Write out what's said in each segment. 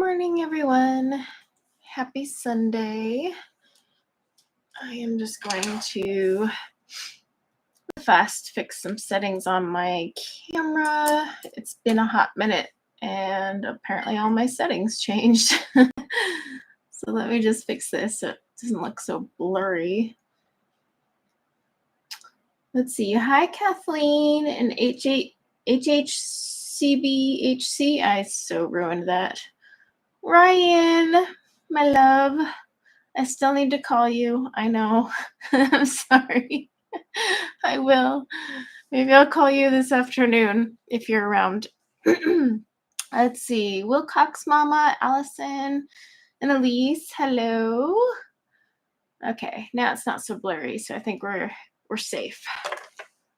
morning, everyone. Happy Sunday. I am just going to fast fix some settings on my camera. It's been a hot minute and apparently all my settings changed. So let me just fix this so it doesn't look so blurry. Let's see. Hi, Kathleen and HHCBHC. I so ruined that. Ryan, my love. I still need to call you. I know. I'm sorry. I will. Maybe I'll call you this afternoon if you're around. Let's see. Wilcox Mama, Allison, and Elise. Hello. Okay, now it's not so blurry, so I think we're safe.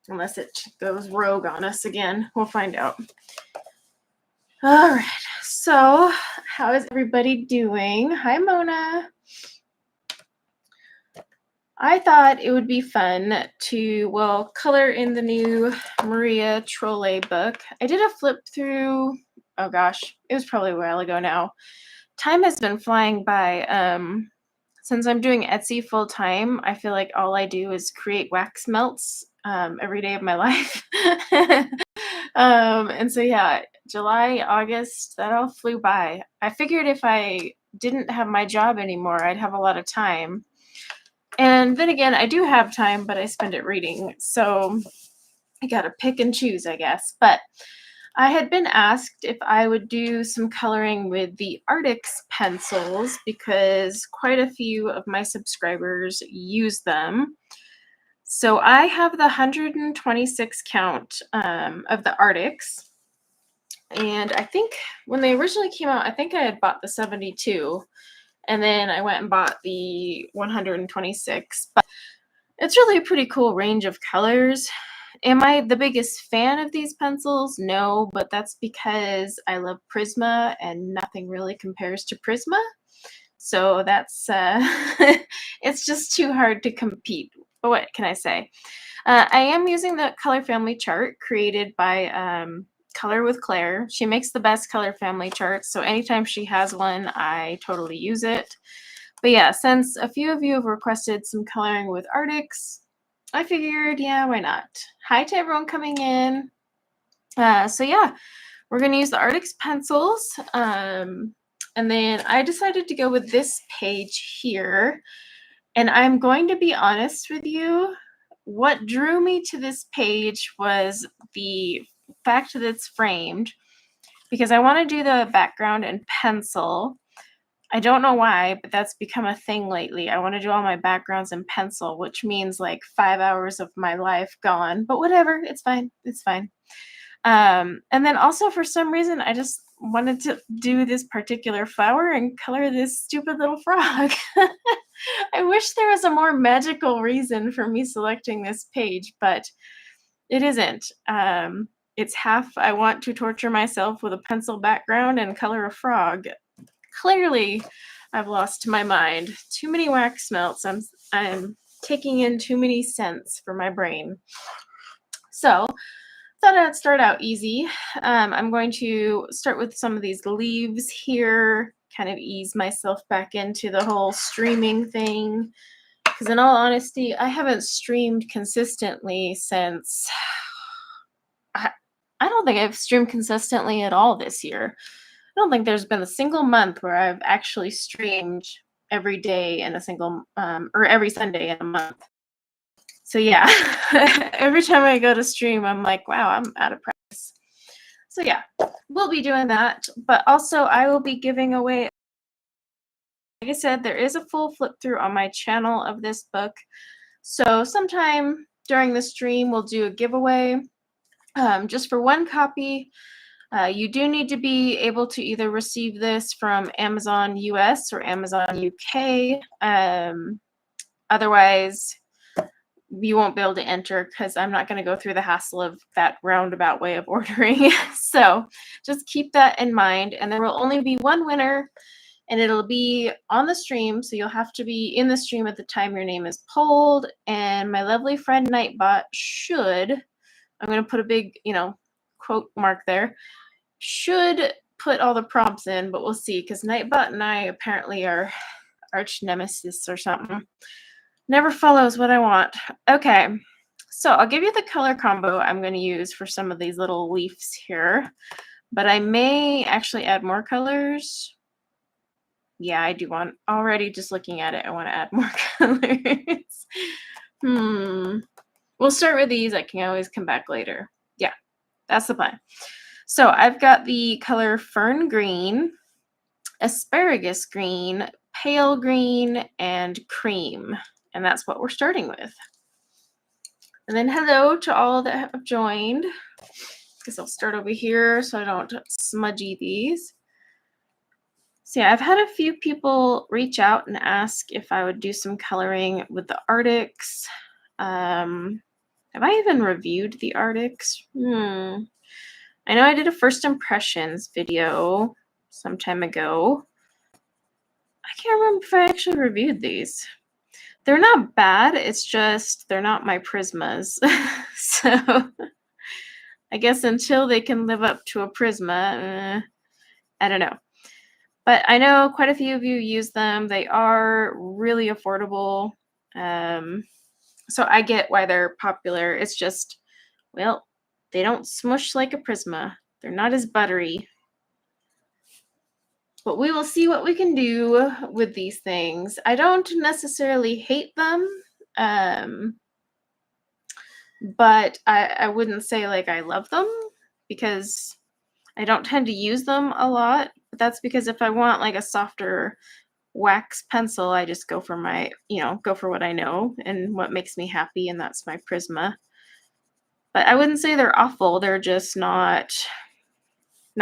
Unless it goes rogue on us again. We'll find out. All right. So, how is everybody doing? Hi, Mona. I thought it would be fun to, color in the new Maria Trolle book. I did a flip through, oh gosh, it was probably a while ago now. Time has been flying by. Since I'm doing Etsy full time, I feel like all I do is create wax melts every day of my life. And so yeah, July, August, that all flew by. I figured if I didn't have my job anymore, I'd have a lot of time. And then again, I do have time, but I spend it reading. So I got to pick and choose, I guess. But I had been asked if I would do some coloring with the Arrtx pencils because quite a few of my subscribers use them. So I have the 126 count of the Arrtx. And I think when they originally came out, I think I had bought the 72. And then I went and bought the 126. But it's really a pretty cool range of colors. Am I the biggest fan of these pencils? No, but that's because I love Prisma and nothing really compares to Prisma. So that's, it's just too hard to compete. But what can I say? I am using the color family chart created by Color with Claire. She makes the best color family charts, so anytime she has one, I totally use it. But yeah, since a few of you have requested some coloring with Arrtx, I figured, yeah, why not? Hi to everyone coming in. So yeah, we're going to use the Arrtx pencils. And then I decided to go with this page here. And I'm going to be honest with you, what drew me to this page was the fact that it's framed, because I want to do the background in pencil. I don't know why, but that's become a thing lately. I want to do all my backgrounds in pencil, which means like 5 hours of my life gone, but whatever, it's fine. It's fine. And then also for some reason, I just wanted to do this particular flower and color this stupid little frog. I wish there was a more magical reason for me selecting this page, but it isn't. It's half I want to torture myself with a pencil background and color a frog. Clearly, I've lost my mind. Too many wax melts. I'm taking in too many scents for my brain. So, thought I'd start out easy. I'm going to start with some of these leaves here, kind of ease myself back into the whole streaming thing. Because in all honesty, I haven't streamed consistently since... I don't think I've streamed consistently at all this year. I don't think there's been a single month where I've actually streamed every day in a single, or every Sunday in a month. So yeah, every time I go to stream, I'm like, wow, I'm out of practice. So yeah, we'll be doing that. But also I will be giving away, like I said, there is a full flip through on my channel of this book. So sometime during the stream, we'll do a giveaway just for one copy. You do need to be able to either receive this from Amazon US or Amazon UK. Otherwise, you won't be able to enter because I'm not going to go through the hassle of that roundabout way of ordering. So just keep that in mind. And there will only be one winner, and it'll be on the stream. So you'll have to be in the stream at the time your name is polled. And my lovely friend Nightbot should, I'm going to put a big, quote mark there, should put all the prompts in, but we'll see, because Nightbot and I apparently are arch nemesis or something. Never follows what I want. Okay, so I'll give you the color combo I'm going to use for some of these little leaves here, but I may actually add more colors. Yeah, I do want, already just looking at it, I want to add more colors. We'll start with these. I can always come back later. Yeah, that's the plan. So I've got the color Fern Green, Asparagus Green, Pale Green, and Cream. And that's what we're starting with. And then hello to all that have joined. Guess I'll start over here so I don't smudgy these. So yeah, I've had a few people reach out and ask if I would do some coloring with the Arrtx. Have I even reviewed the Arrtx? I know I did a first impressions video some time ago. I can't remember if I actually reviewed these. They're not bad, it's just they're not my Prismas. So I guess until they can live up to a Prisma, I don't know. But I know quite a few of you use them. They are really affordable. So I get why they're popular. It's just, well, they don't smush like a Prisma. They're not as buttery. But we will see what we can do with these things. I don't necessarily hate them, but I wouldn't say like I love them, because I don't tend to use them a lot. But that's because if I want like a softer wax pencil, I just go for my, go for what I know and what makes me happy, and that's my Prisma. But I wouldn't say they're awful. They're just not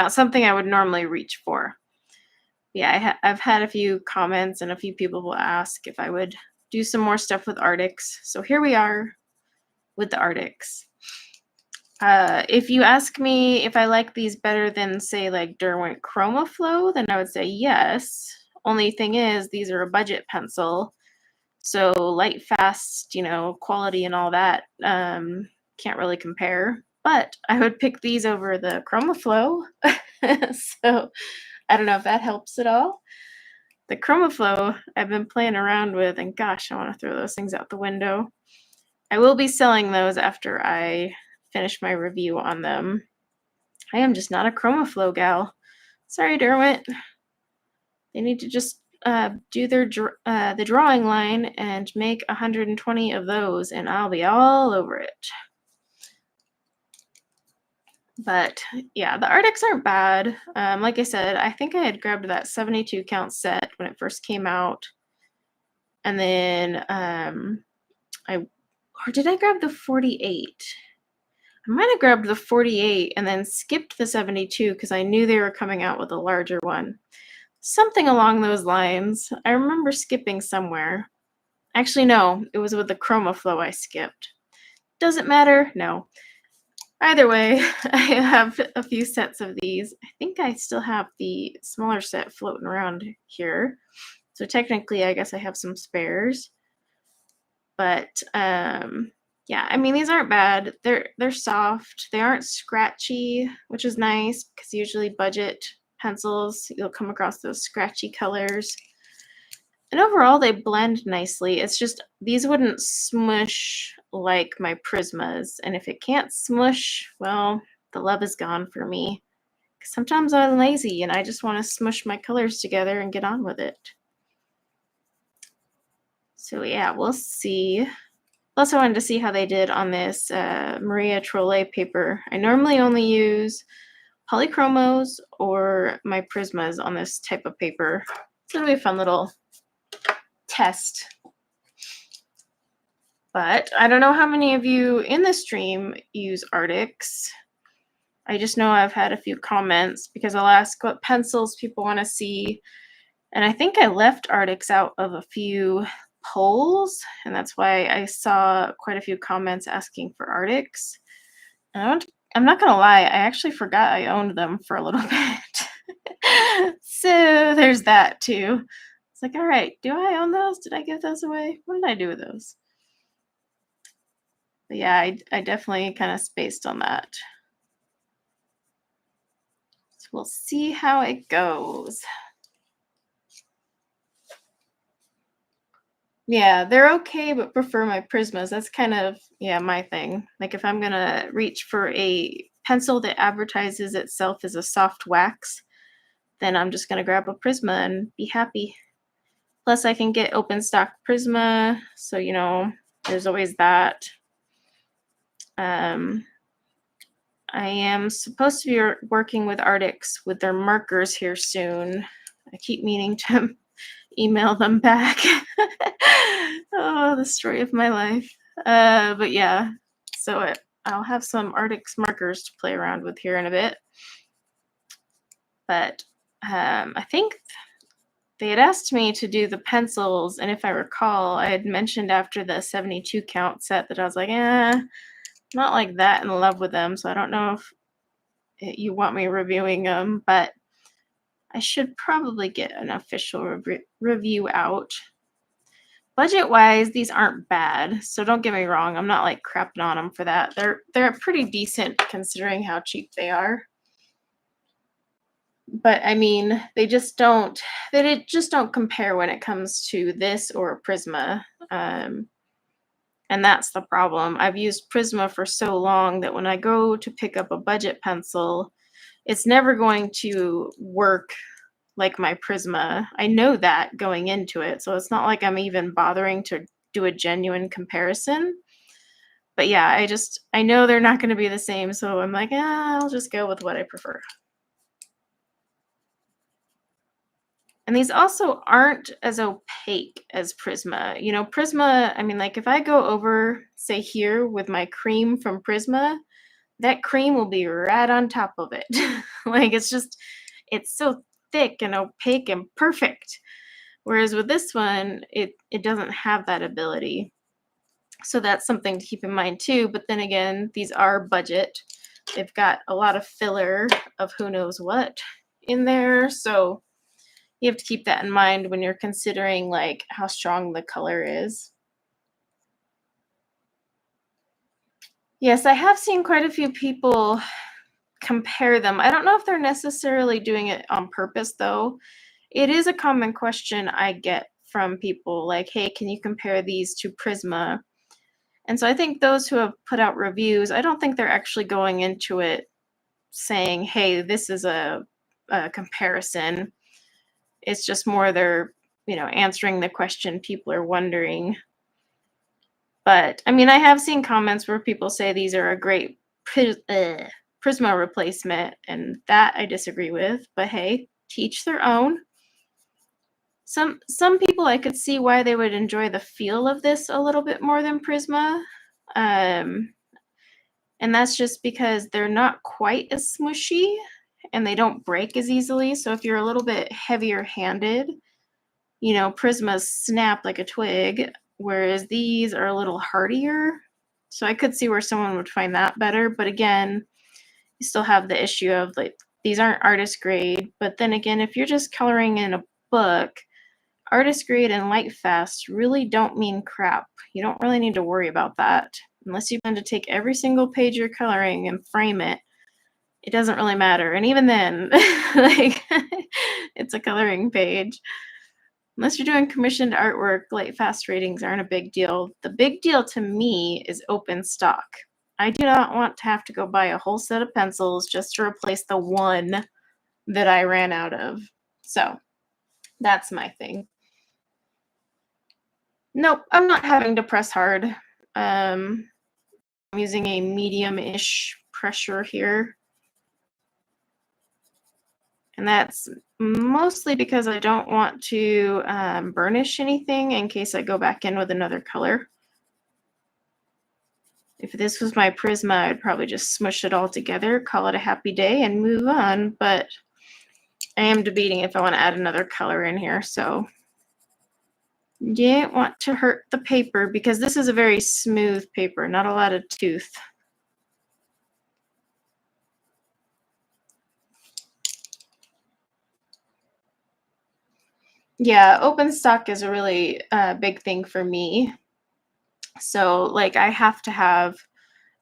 something I would normally reach for. Yeah, I've had a few comments and a few people will ask if I would do some more stuff with Arrtx. So here we are with the Arrtx. If you ask me if I like these better than, say, like Derwent Chroma Flow, then I would say yes. Only thing is, these are a budget pencil. So light, fast, quality and all that can't really compare. But I would pick these over the Chroma Flow. So I don't know if that helps at all. The Chroma Flow I've been playing around with, and gosh, I want to throw those things out the window. I will be selling those after I finish my review on them. I am just not a Chroma Flow gal. Sorry, Derwent. They need to just do their the drawing line and make 120 of those, and I'll be all over it. But yeah, the Arrtx aren't bad. Like I said, I think I had grabbed that 72 count set when it first came out. And then or did I grab the 48? I might have grabbed the 48 and then skipped the 72 because I knew they were coming out with a larger one. Something along those lines. I remember skipping somewhere. Actually, no, it was with the Chroma Flow I skipped. Does it matter? No. Either way, I have a few sets of these. I think I still have the smaller set floating around here. So technically, I guess I have some spares. But yeah, I mean, these aren't bad. They're soft. They aren't scratchy, which is nice because usually budget pencils, you'll come across those scratchy colors. And overall, they blend nicely. It's just these wouldn't smush like my Prismas. And if it can't smush, well, the love is gone for me. Sometimes I'm lazy and I just want to smush my colors together and get on with it. So yeah, we'll see. Also wanted to see how they did on this Maria Trolle paper. I normally only use polychromos or my Prismas on this type of paper. So it'll be a fun little test. But I don't know how many of you in the stream use Arrtx. I just know I've had a few comments because I'll ask what pencils people want to see. And I think I left Arrtx out of a few polls, and that's why I saw quite a few comments asking for Arrtx. And I'm not gonna lie, I actually forgot I owned them for a little bit. So there's that too. It's like, all right, do I own those? Did I give those away? What did I do with those? But yeah, I definitely kind of spaced on that. So we'll see how it goes. Yeah, they're okay, but prefer my Prismas. That's kind of, yeah, my thing. Like if I'm gonna reach for a pencil that advertises itself as a soft wax, then I'm just gonna grab a Prisma and be happy. Plus I can get open stock Prisma, so you know, there's always that. I am supposed to be working with Arrtx with their markers here soon. I keep meaning to email them back. Oh, the story of my life. But yeah, so I'll have some Arrtx markers to play around with here in a bit. But I think they had asked me to do the pencils, and if I recall, I had mentioned after the 72 count set that I was like, not like that in love with them, so I don't know if you want me reviewing them, but I should probably get an official review out. Budget-wise, these aren't bad, so don't get me wrong. I'm not like crapping on them for that. They're pretty decent considering how cheap they are. But I mean, they just don't compare when it comes to this or a Prisma. And that's the problem. I've used Prisma for so long that when I go to pick up a budget pencil, it's never going to work like my Prisma. I know that going into it, so it's not like I'm even bothering to do a genuine comparison. But yeah, I know they're not going to be the same, so I'm like, I'll just go with what I prefer. And these also aren't as opaque as Prisma. You know, Prisma, I mean, like if I go over, say here with my cream from Prisma, that cream will be right on top of it. Like it's so thick and opaque and perfect. Whereas with this one, it doesn't have that ability. So that's something to keep in mind too. But then again, these are budget. They've got a lot of filler of who knows what in there. So you have to keep that in mind when you're considering like how strong the color is. Yes, I have seen quite a few people compare them. I don't know if they're necessarily doing it on purpose though. It is a common question I get from people like, hey, can you compare these to Prisma? And so I think those who have put out reviews, I don't think they're actually going into it saying, hey, this is a comparison. It's just more they're, answering the question people are wondering. But I mean, I have seen comments where people say these are a great Prisma replacement, and that I disagree with. But hey, teach their own. Some people I could see why they would enjoy the feel of this a little bit more than Prisma. And that's just because they're not quite as smushy and they don't break as easily. So if you're a little bit heavier handed, Prismas snap like a twig, whereas these are a little hardier. So I could see where someone would find that better. But again, you still have the issue of like, these aren't artist grade. But then again, if you're just coloring in a book, artist grade and light fast really don't mean crap. You don't really need to worry about that. Unless you plan to take every single page you're coloring and frame it, it doesn't really matter. And even then, like, it's a coloring page. Unless you're doing commissioned artwork, light fast ratings aren't a big deal. The big deal to me is open stock. I do not want to have to go buy a whole set of pencils just to replace the one that I ran out of. So that's my thing. Nope, I'm not having to press hard. I'm using a medium-ish pressure here. And that's mostly because I don't want to burnish anything in case I go back in with another color. If this was my Prisma, I'd probably just smush it all together, call it a happy day, and move on. But I am debating if I want to add another color in here. So you don't want to hurt the paper because this is a very smooth paper, not a lot of tooth. Yeah, open stock is a really big thing for me. So like I have to have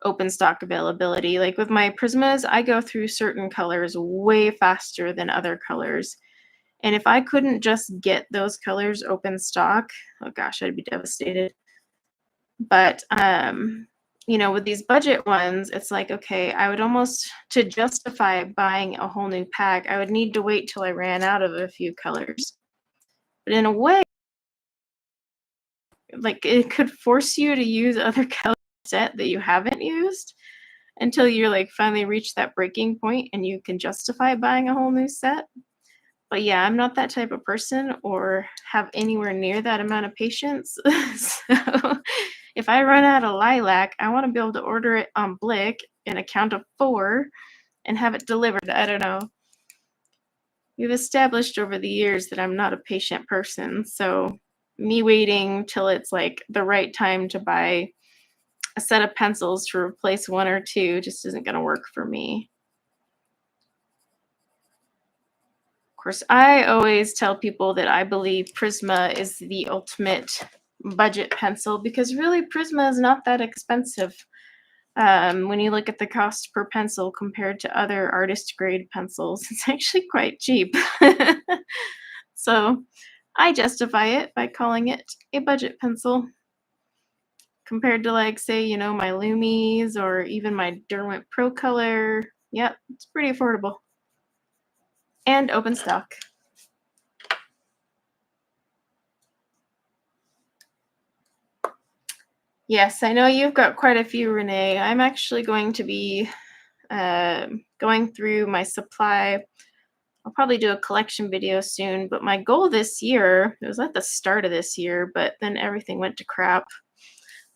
open stock availability. Like with my Prismas, I go through certain colors way faster than other colors. And if I couldn't just get those colors open stock, oh gosh, I'd be devastated. But you know, with these budget ones, it's like, okay, I would almost, to justify buying a whole new pack, I would need to wait till I ran out of a few colors. But in a way, like it could force you to use other color set that you haven't used until you're like finally reach that breaking point and you can justify buying a whole new set. But yeah, I'm not that type of person or have anywhere near that amount of patience. So if I run out of lilac, I want to be able to order it on Blick in a count of 4 and have it delivered. I don't know. We've established over the years that I'm not a patient person. So me waiting till it's like the right time to buy a set of pencils to replace 1 or 2 just isn't going to work for me. Of course, I always tell people that I believe Prisma is the ultimate budget pencil because really Prisma is not that expensive when you look at the cost per pencil compared to other artist grade pencils. It's actually quite cheap. So I justify it by calling it a budget pencil compared to like say, you know, my Lumis or even my Derwent Pro Color. Yep, it's pretty affordable. And open stock. Yes, I know you've got quite a few, Renee. I'm actually going to be going through my supply. I'll probably do a collection video soon, but my goal this year, it was at the start of this year, but then everything went to crap,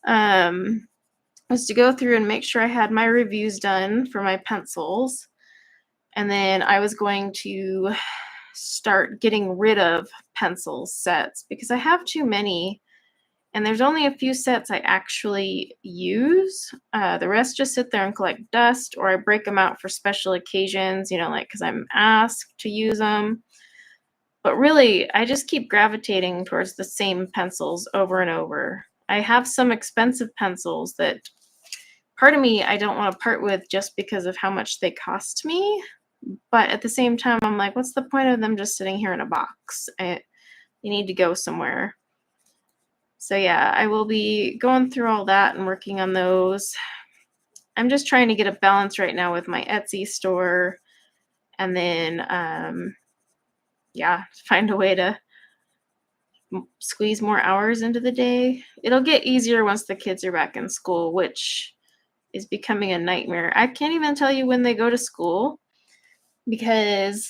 was to go through and make sure I had my reviews done for my pencils. And then I was going to start getting rid of pencil sets because I have too many. And there's only a few sets I actually use. The rest just sit there and collect dust, or I break them out for special occasions, you know, like because I'm asked to use them. But really, I just keep gravitating towards the same pencils over and over. I have some expensive pencils that part of me I don't want to part with just because of how much they cost me. But at the same time, I'm like, what's the point of them just sitting here in a box? They need to go somewhere. So yeah, I will be going through all that and working on those. I'm just trying to get a balance right now with my Etsy store and then, yeah, find a way to squeeze more hours into the day. It'll get easier once the kids are back in school, which is becoming a nightmare. I can't even tell you when they go to school because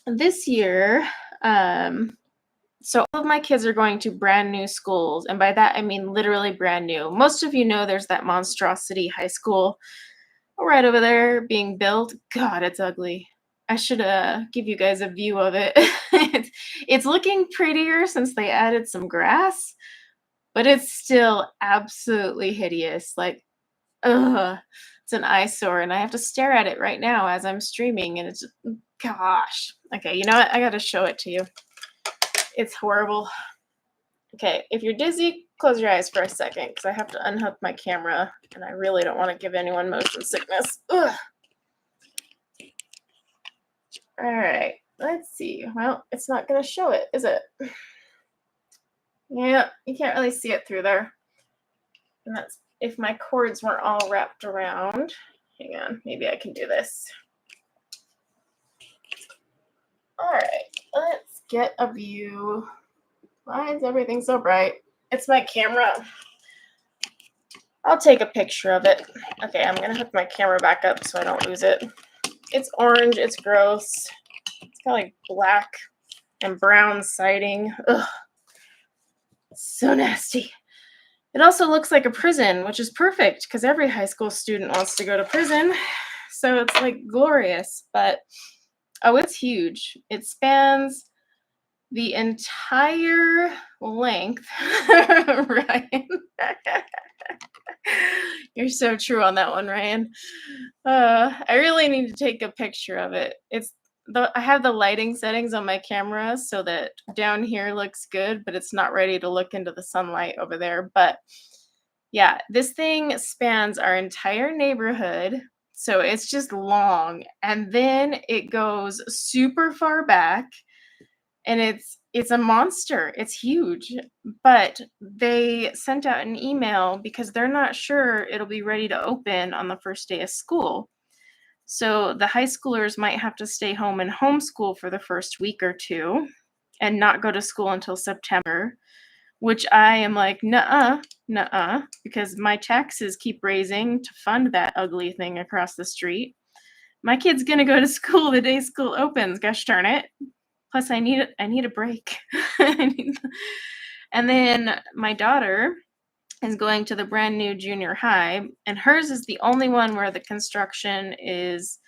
this year, so all of my kids are going to brand new schools. And by that, I mean literally brand new. Most of you know there's that monstrosity high school right over there being built. God, it's ugly. I should give you guys a view of it. It's looking prettier since they added some grass, but it's still absolutely hideous. Like, ugh, it's an eyesore. And I have to stare at it right now as I'm streaming. And it's, gosh. Okay, you know what? I got to show it to you. It's horrible. Okay, if you're dizzy, close your eyes for a second because I have to unhook my camera and I really don't want to give anyone motion sickness. Ugh. All right, let's see. Well, it's not going to show it, is it? Yeah, you can't really see it through there. And that's if my cords weren't all wrapped around. Hang on, maybe I can do this. All right, let's get a view. Why is everything so bright? It's my camera. I'll take a picture of it. Okay, I'm gonna hook my camera back up so I don't lose it. It's orange, it's gross. It's got like black and brown siding. Ugh. So nasty. It also looks like a prison, which is perfect because every high school student wants to go to prison. So it's like glorious, but oh, it's huge. It spans the entire length. Ryan. You're so true on that one, Ryan. I really need to take a picture of it. I have the lighting settings on my camera so that down here looks good, but it's not ready to look into the sunlight over there. But Yeah, this thing spans our entire neighborhood, so it's just long, and then it goes super far back, and it's a monster. It's huge, but they sent out an email because they're not sure it'll be ready to open on the first day of school. So the high schoolers might have to stay home and homeschool for the first week or two and not go to school until September, which I am like, "Nuh-uh, nuh-uh," because my taxes keep raising to fund that ugly thing across the street. My kid's gonna go to school the day school opens, gosh darn it. Plus I need a break. I need and then my daughter is going to the brand new junior high, and hers is the only one where the construction is,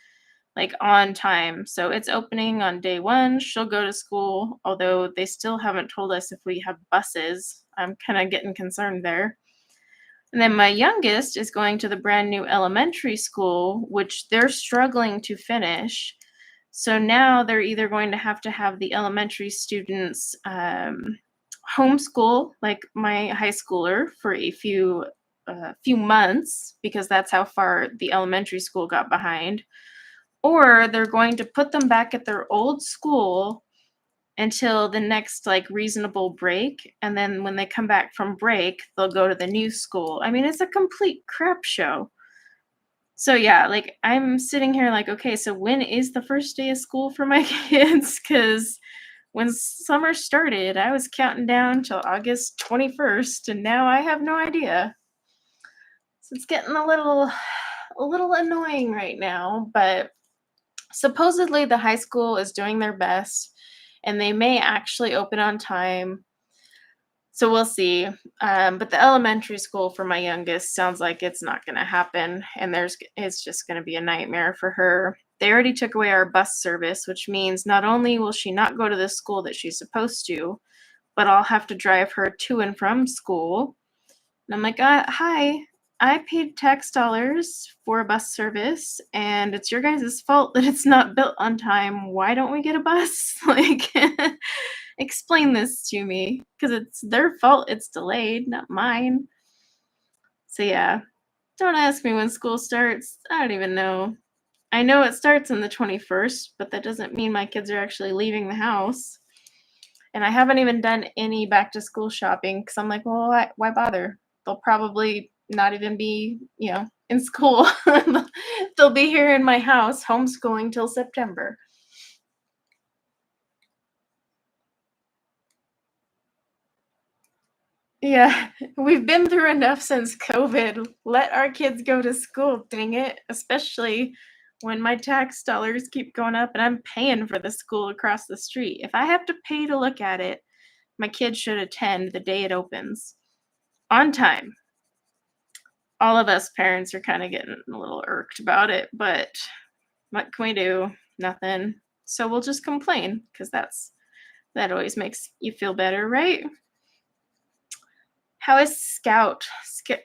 like, on time. So it's opening on day 1, she'll go to school, although they still haven't told us if we have buses. I'm kinda getting concerned there. And then my youngest is going to the brand new elementary school, which they're struggling to finish. So now they're either going to have the elementary students homeschool, like my high schooler, for a few months because that's how far the elementary school got behind, or they're going to put them back at their old school until the next like reasonable break, and then when they come back from break they'll go to the new school. I mean, it's a complete crap show. So yeah, like I'm sitting here like, okay, so when is the first day of school for my kids? Because when summer started I was counting down till August 21st, and now I have no idea. So it's getting a little annoying right now, but supposedly the high school is doing their best and they may actually open on time. So we'll see. But the elementary school for my youngest sounds like it's not going to happen, and it's just going to be a nightmare for her. They already took away our bus service, which means not only will she not go to the school that she's supposed to, but I'll have to drive her to and from school. And I'm like, hi, I paid tax dollars for a bus service, and it's your guys' fault that it's not built on time. Why don't we get a bus? Like, explain this to me, because it's their fault it's delayed, not mine. So, yeah, don't ask me when school starts. I don't even know. I know it starts on the 21st, but that doesn't mean my kids are actually leaving the house. And I haven't even done any back to school shopping because I'm like, well, why bother? They'll probably not even be, in school. They'll be here in my house homeschooling till September. Yeah, we've been through enough since COVID. Let our kids go to school, dang it, especially when my tax dollars keep going up and I'm paying for the school across the street. If I have to pay to look at it, my kids should attend the day it opens on time. All of us parents are kind of getting a little irked about it, but what can we do? Nothing. So we'll just complain because that always makes you feel better, right? How is Scout?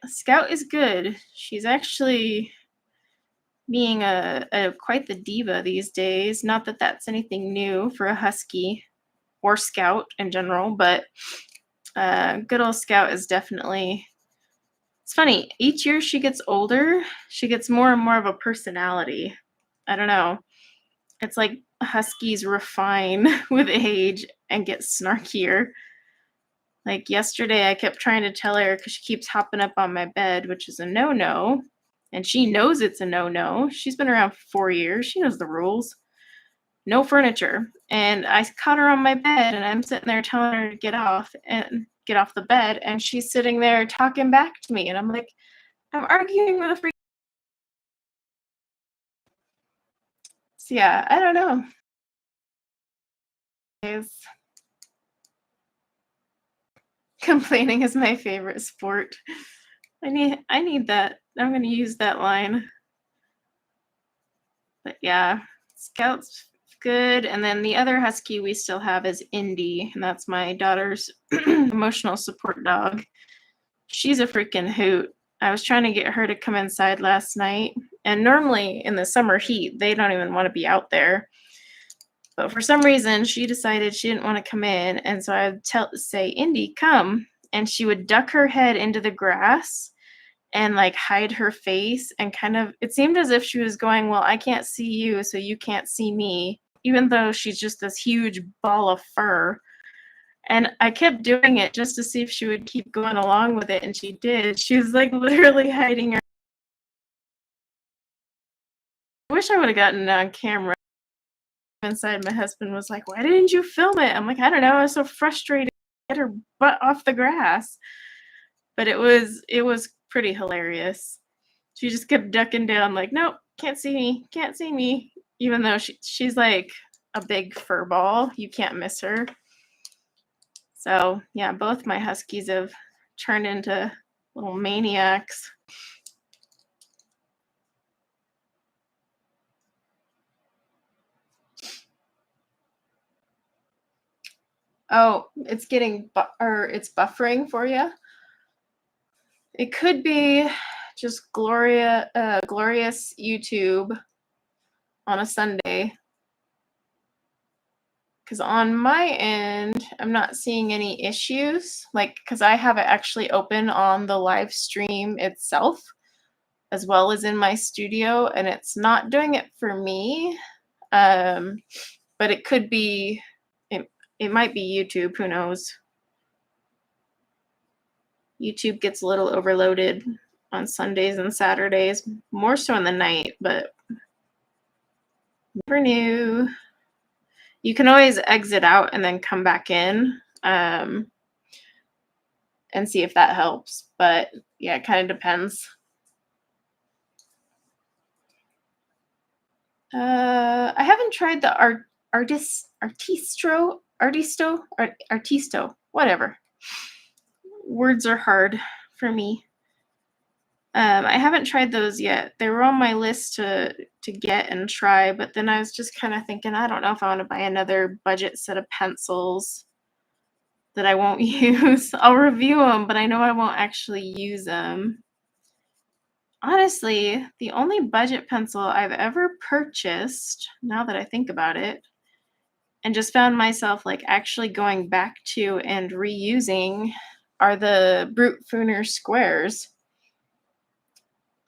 Scout is good. She's actually being a quite the diva these days. Not that that's anything new for a husky or Scout in general, but good old Scout is definitely. It's funny. Each year she gets older, she gets more and more of a personality. I don't know. It's like huskies refine with age and get snarkier. Like yesterday, I kept trying to tell her because she keeps hopping up on my bed, which is a no-no. And she knows it's a no-no. She's been around for 4 years. She knows the rules. No furniture. And I caught her on my bed, and I'm sitting there telling her to get off the bed, and she's sitting there talking back to me. And I'm like, I'm arguing with a freak. So yeah, I don't know. Complaining is my favorite sport. I need that. I'm gonna use that line. But yeah, Scout's good. And then the other husky we still have is Indy, and that's my daughter's emotional support dog. She's a freaking hoot. I was trying to get her to come inside last night, and normally in the summer heat, they don't even want to be out there. But for some reason, she decided she didn't want to come in, and so I would say, Indy, come. And she would duck her head into the grass, and like hide her face, and kind of, it seemed as if she was going, well, I can't see you, so you can't see me, even though she's just this huge ball of fur. And I kept doing it just to see if she would keep going along with it, and she did. She was like literally hiding her. I wish I would have gotten it on camera. Inside, my husband was like, why didn't you film it? I'm like, I don't know, I was so frustrated to get her butt off the grass. But it was pretty hilarious. She just kept ducking down like, nope, can't see me, can't see me. Even though she's like a big fur ball, you can't miss her. So yeah, both my huskies have turned into little maniacs. Oh, it's getting it's buffering for you. It could be just glorious YouTube on a Sunday. Because on my end, I'm not seeing any issues. Like, because I have it actually open on the live stream itself, as well as in my studio, and it's not doing it for me. But it could be, it might be YouTube, who knows. YouTube gets a little overloaded on Sundays and Saturdays, more so in the night, but never knew. You can always exit out and then come back in and see if that helps. But yeah, it kind of depends. I haven't tried the Artisto, whatever. Words are hard for me. I haven't tried those yet. They were on my list to get and try, but then I was just kind of thinking, I don't know if I want to buy another budget set of pencils that I won't use. I'll review them, but I know I won't actually use them. Honestly, the only budget pencil I've ever purchased, now that I think about it, and just found myself like actually going back to and reusing, are the Brute Fooner squares.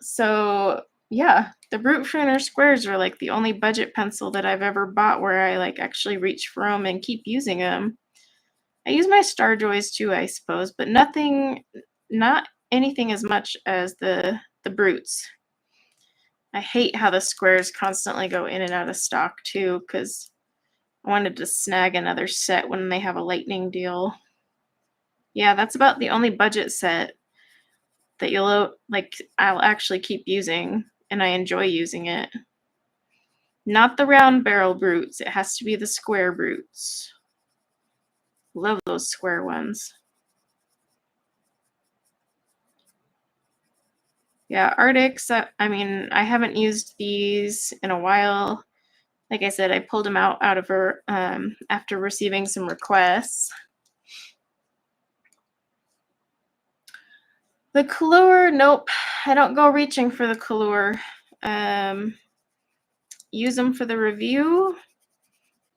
So yeah, the Brute Fooner squares are like the only budget pencil that I've ever bought where I like actually reach for them and keep using them. I use my Star Joys too, I suppose, but not anything as much as the Brutes. I hate how the squares constantly go in and out of stock too, because I wanted to snag another set when they have a lightning deal. Yeah, that's about the only budget set that I'll actually keep using, and I enjoy using it. Not the round barrel Brutes. It has to be the square Brutes. Love those square ones. Yeah, Arrtx, I mean, I haven't used these in a while. Like I said, I pulled them out of her after receiving some requests. The Color, nope. I don't go reaching for the Color. Use them for the review,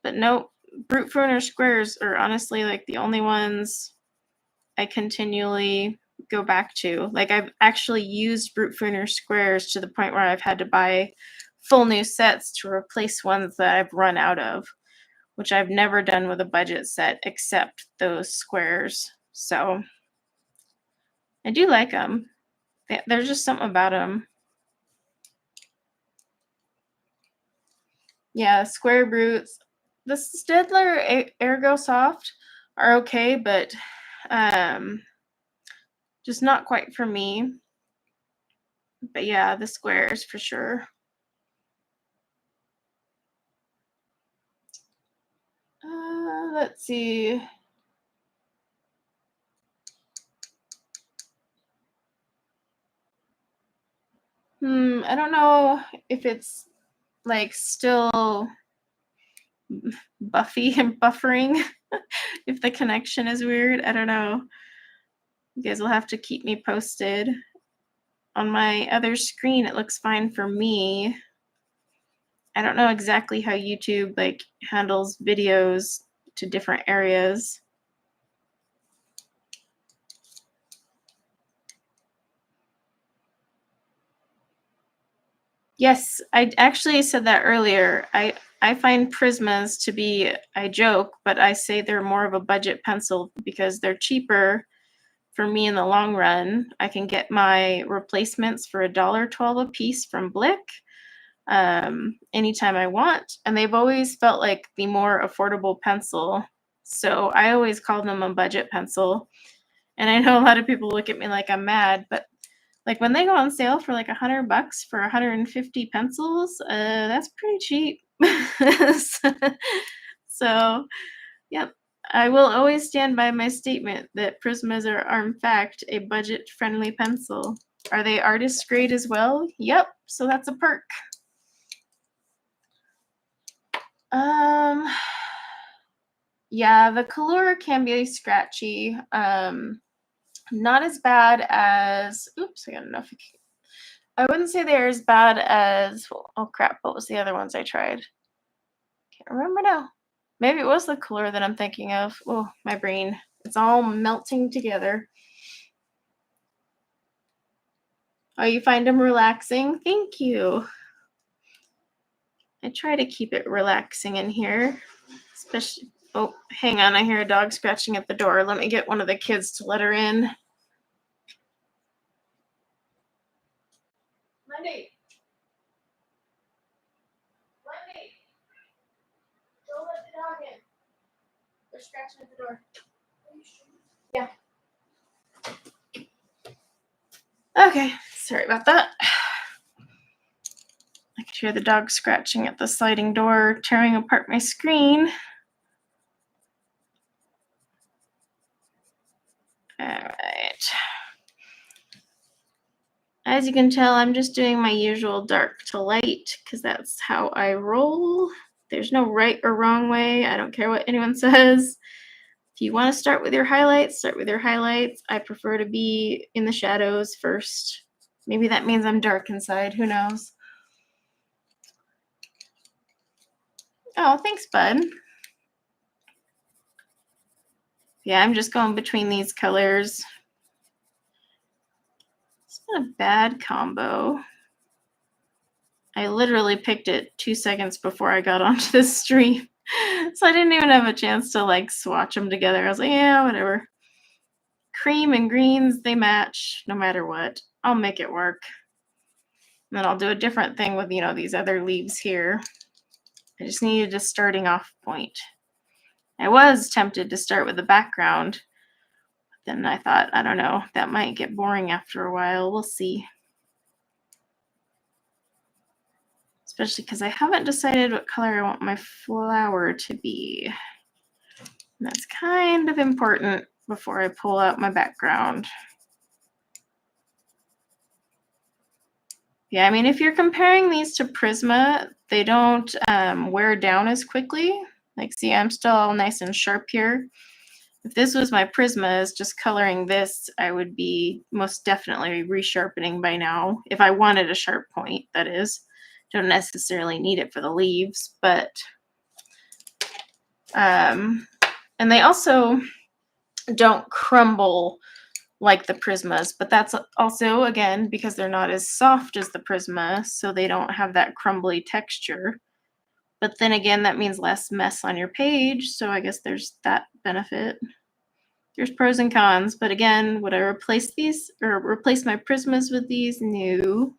but nope. Brute Fooner squares are honestly like the only ones I continually go back to. Like, I've actually used Brute Fooner squares to the point where I've had to buy full new sets to replace ones that I've run out of, which I've never done with a budget set except those squares. So I do like them. There's just something about them. Yeah, square Brutes. The Staedtler Ergo Soft are okay, but just not quite for me. But yeah, the squares for sure. Let's see. I don't know if it's like still buffy and buffering. If the connection is weird, I don't know. You guys will have to keep me posted. On my other screen, it looks fine for me. I don't know exactly how YouTube like handles videos to different areas. Yes, I actually said that earlier. I find Prismas to be, I joke, but I say they're more of a budget pencil because they're cheaper for me in the long run. I can get my replacements for $1.12 a piece from Blick anytime I want, and they've always felt like the more affordable pencil. So I always call them a budget pencil. And I know a lot of people look at me like I'm mad, but like when they go on sale for like $100 for 150 pencils, that's pretty cheap. So, yep. I will always stand by my statement that Prismas are in fact a budget-friendly pencil. Are they artist grade as well? Yep. So that's a perk. Yeah, the color can be scratchy. Not as bad as, oops, I got enough. I wouldn't say they're as bad as, oh crap, what was the other ones I tried? Can't remember now. Maybe it was the color that I'm thinking of. Oh, my brain. It's all melting together. Oh, you find them relaxing? Thank you. I try to keep it relaxing in here. Especially, oh, hang on. I hear a dog scratching at the door. Let me get one of the kids to let her in. Monday. Don't let the dog in. They're scratching at the door. Yeah. Okay, sorry about that. I could hear the dog scratching at the sliding door, tearing apart my screen. All right. As you can tell, I'm just doing my usual dark to light because that's how I roll. There's no right or wrong way. I don't care what anyone says. If you want to start with your highlights, start with your highlights. I prefer to be in the shadows first. Maybe that means I'm dark inside. Who knows? Oh, thanks, bud. Yeah, I'm just going between these colors. It's not a bad combo. I literally picked it 2 seconds before I got onto this stream. So I didn't even have a chance to like swatch them together. I was like, yeah, whatever. Cream and greens, they match no matter what. I'll make it work. And then I'll do a different thing with, you know, these other leaves here. I just needed a starting off point. I was tempted to start with the background. But then I thought, I don't know, that might get boring after a while. We'll see. Especially because I haven't decided what color I want my flower to be. And that's kind of important before I pull out my background. Yeah, I mean, if you're comparing these to Prisma, they don't wear down as quickly. Like, see, I'm still all nice and sharp here. If this was my Prismas, just coloring this, I would be most definitely resharpening by now. If I wanted a sharp point, that is. Don't necessarily need it for the leaves, but and they also don't crumble like the Prismas, but that's also, again, because they're not as soft as the Prisma, so they don't have that crumbly texture. But then again, that means less mess on your page, so I guess there's that benefit. There's pros and cons, but again, would I replace these or replace my Prismas with these? No.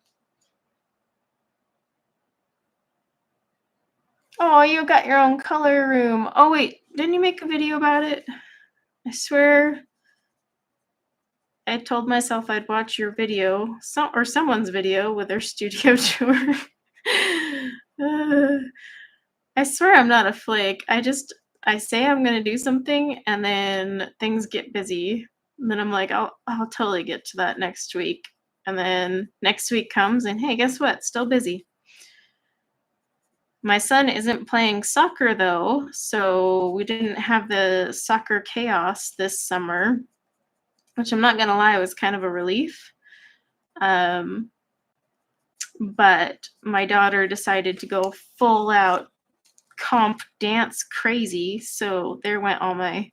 Oh, you got your own color room. Oh wait, didn't you make a video about it? I swear I told myself I'd watch your video, or someone's video with their studio tour. I swear I'm not a flake. I say I'm gonna do something and then things get busy. And then I'm like, I'll totally get to that next week. And then next week comes and hey, guess what? Still busy. My son isn't playing soccer though, so we didn't have the soccer chaos this summer, which I'm not gonna lie, was kind of a relief. But my daughter decided to go full out comp dance crazy, so there went all my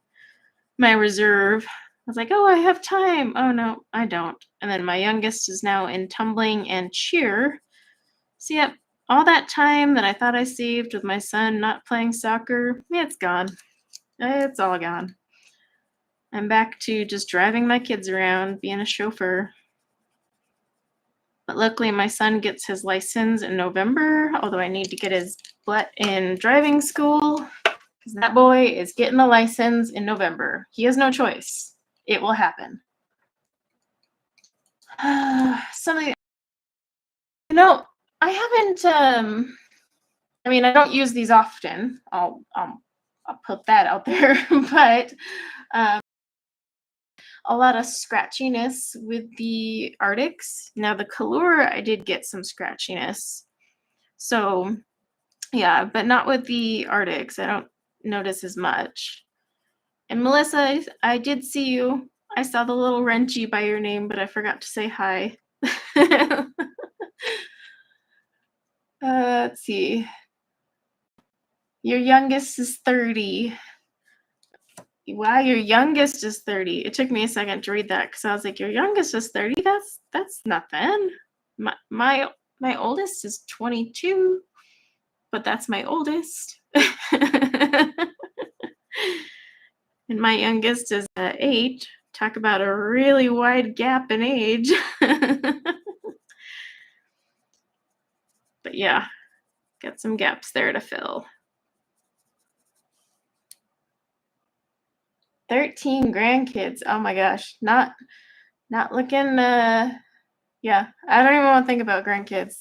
reserve. I was like, oh, I have time. Oh no, I don't. And then my youngest is now in tumbling and cheer, So yep, all that time that I thought I saved with my son not playing soccer, it's gone. It's all gone. I'm back to just driving my kids around, being a chauffeur. But luckily my son gets his license in November, although I need to get his butt in driving school, because that boy is getting the license in November. He has no choice. It will happen. Something, I haven't, I mean, I don't use these often. I'll put that out there, but a lot of scratchiness with the Arrtx. Now the Color, I did get some scratchiness. So yeah, but not with the Arrtx. I don't notice as much. And Melissa, I did see you. I saw the little wrenchy by your name, but I forgot to say hi. Let's see. Your youngest is 30. Wow, your youngest is 30. It took me a second to read that because I was like, your youngest is 30? That's nothing. My oldest is 22, but that's my oldest. And my youngest is 8. Talk about a really wide gap in age. But yeah, got some gaps there to fill. 13 grandkids. Oh my gosh. Not looking yeah, I don't even want to think about grandkids.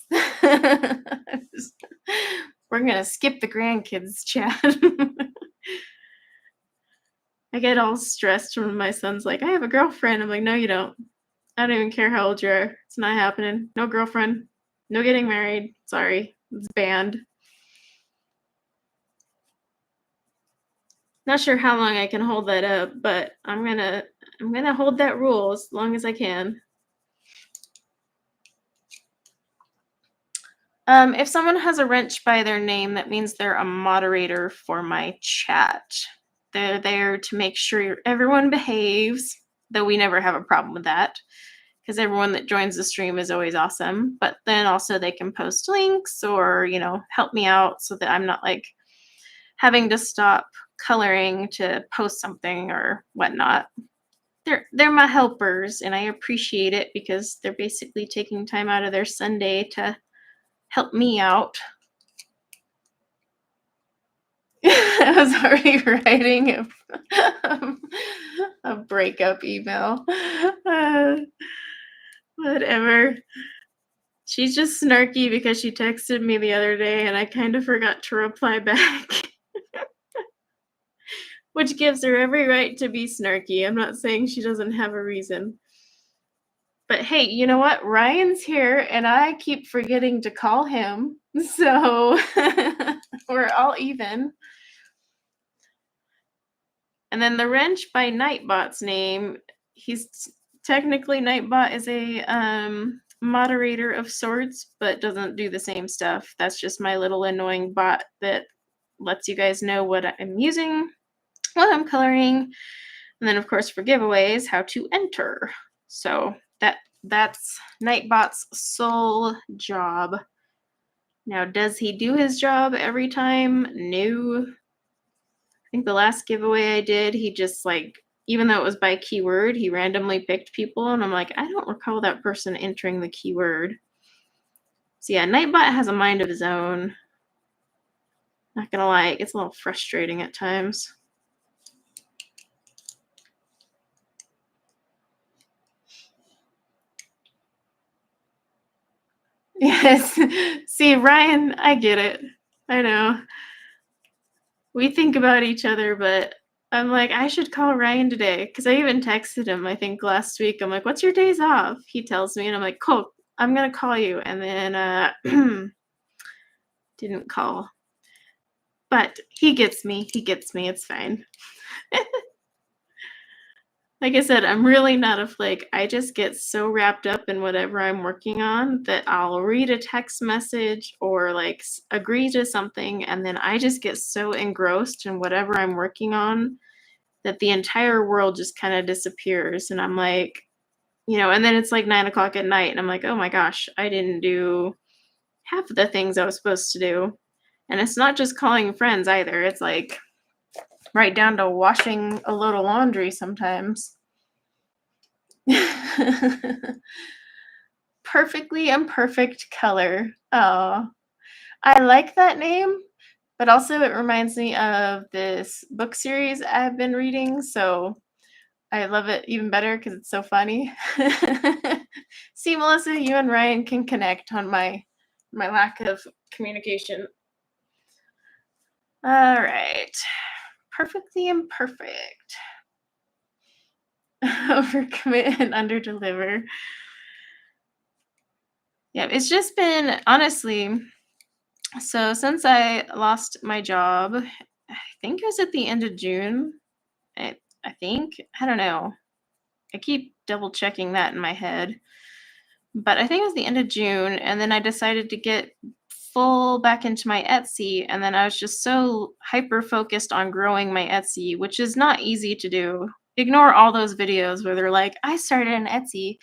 We're gonna skip the grandkids chat. I get all stressed when my son's like, I have a girlfriend. I'm like, no, you don't. I don't even care how old you are. It's not happening. No girlfriend. No getting married. Sorry. It's banned. Not sure how long I can hold that up, but I'm gonna hold that rule as long as I can. If someone has a wrench by their name, that means they're a moderator for my chat. They're there to make sure everyone behaves, though we never have a problem with that, because everyone that joins the stream is always awesome. But then also they can post links or, help me out so that I'm not like having to stop coloring to post something or whatnot. They're my helpers, and I appreciate it because they're basically taking time out of their Sunday to help me out. I was already writing a breakup email. Whatever. She's just snarky because she texted me the other day and I kind of forgot to reply back. Which gives her every right to be snarky. I'm not saying she doesn't have a reason. But hey, you know what? Ryan's here and I keep forgetting to call him. So we're all even. And then the wrench by Nightbot's name, he's technically Nightbot is a moderator of sorts, but doesn't do the same stuff. That's just my little annoying bot that lets you guys know what I'm using, what I'm coloring, and then of course for giveaways, how to enter. So that's Nightbot's sole job. Now, does he do his job every time? No. I think the last giveaway I did, he just even though it was by keyword, he randomly picked people, and I'm like, I don't recall that person entering the keyword. So yeah, Nightbot has a mind of his own. Not gonna lie, it gets a little frustrating at times. Yes. See, Ryan, I get it. I know. We think about each other, but I'm like, I should call Ryan today. Because I even texted him, I think, last week. I'm like, what's your days off? He tells me, and I'm like, cool, I'm going to call you. And then didn't call. But he gets me. He gets me. It's fine. Like I said, I'm really not a flake. I just get so wrapped up in whatever I'm working on that I'll read a text message or agree to something, and then I just get so engrossed in whatever I'm working on that the entire world just kind of disappears. And I'm like, and then it's like 9 o'clock at night, and I'm like, oh my gosh, I didn't do half of the things I was supposed to do. And it's not just calling friends either. It's like right down to washing a load of laundry sometimes. Perfectly Imperfect Color. Oh, I like that name, but also it reminds me of this book series I've been reading, so I love it even better because it's so funny. See, Melissa, you and Ryan can connect on my lack of communication. All right. Perfectly Imperfect. Overcommit and underdeliver. Yeah, it's just been honestly, so since I lost my job, I think it was at the end of June. I think. I don't know. I keep double checking that in my head. But I think it was the end of June, and then I decided to get full back into my Etsy, and then I was just so hyper focused on growing my Etsy, which is not easy to do. Ignore all those videos where they're like, I started an Etsy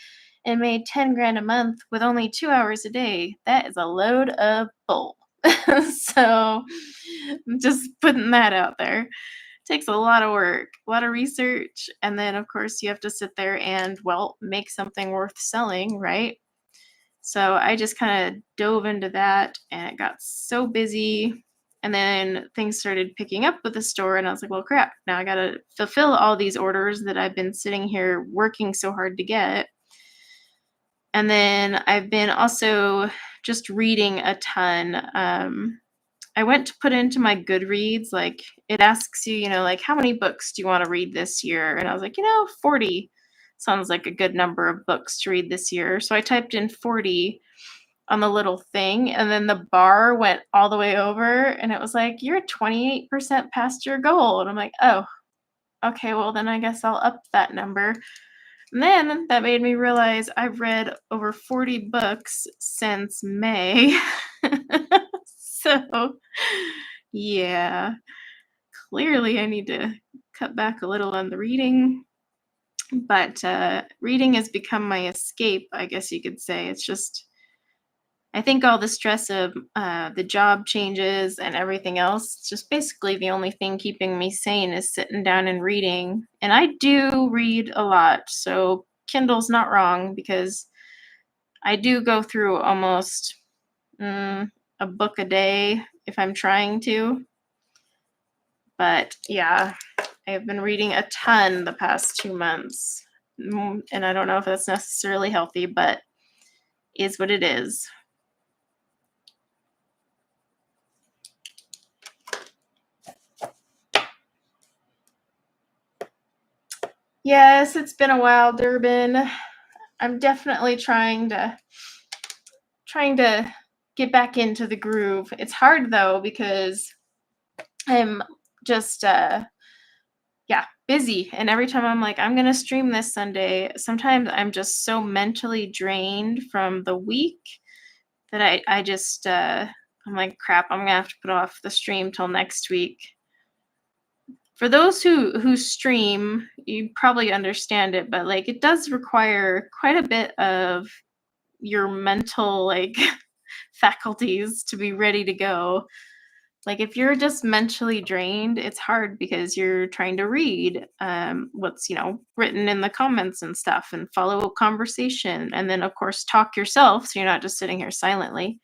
and made 10 grand a month with only 2 hours a day. That is a load of bull. So I'm just putting that out there. Takes a lot of work, a lot of research, and then of course you have to sit there and, well, make something worth selling, right? So I just kind of dove into that and it got so busy. And then things started picking up with the store, and I was like, well, crap, now I got to fulfill all these orders that I've been sitting here working so hard to get. And then I've been also just reading a ton. I went to put into my Goodreads, like it asks you, like how many books do you want to read this year? And I was like, 40 sounds like a good number of books to read this year. So I typed in 40 on the little thing, and then the bar went all the way over, and it was like, you're 28% past your goal. And I'm like, oh, okay, well, then I guess I'll up that number. And then that made me realize I've read over 40 books since May. So, yeah, clearly I need to cut back a little on the reading. But reading has become my escape, I guess you could say. It's just, I think all the stress of the job changes and everything else, it's just basically the only thing keeping me sane is sitting down and reading. And I do read a lot, so Kindle's not wrong because I do go through almost a book a day if I'm trying to. But yeah, I've been reading a ton the past 2 months. And I don't know if that's necessarily healthy, but is what it is. Yes, it's been a while, Durbin. I'm definitely trying to get back into the groove. It's hard though because I'm just busy, and every time I'm like, I'm gonna stream this Sunday, sometimes I'm just so mentally drained from the week that I just I'm like, crap, I'm gonna have to put off the stream till next week. For those who stream, you probably understand it, but like it does require quite a bit of your mental faculties to be ready to go. Like if you're just mentally drained, it's hard because you're trying to read what's written in the comments and stuff, and follow a conversation, and then of course talk yourself, so you're not just sitting here silently.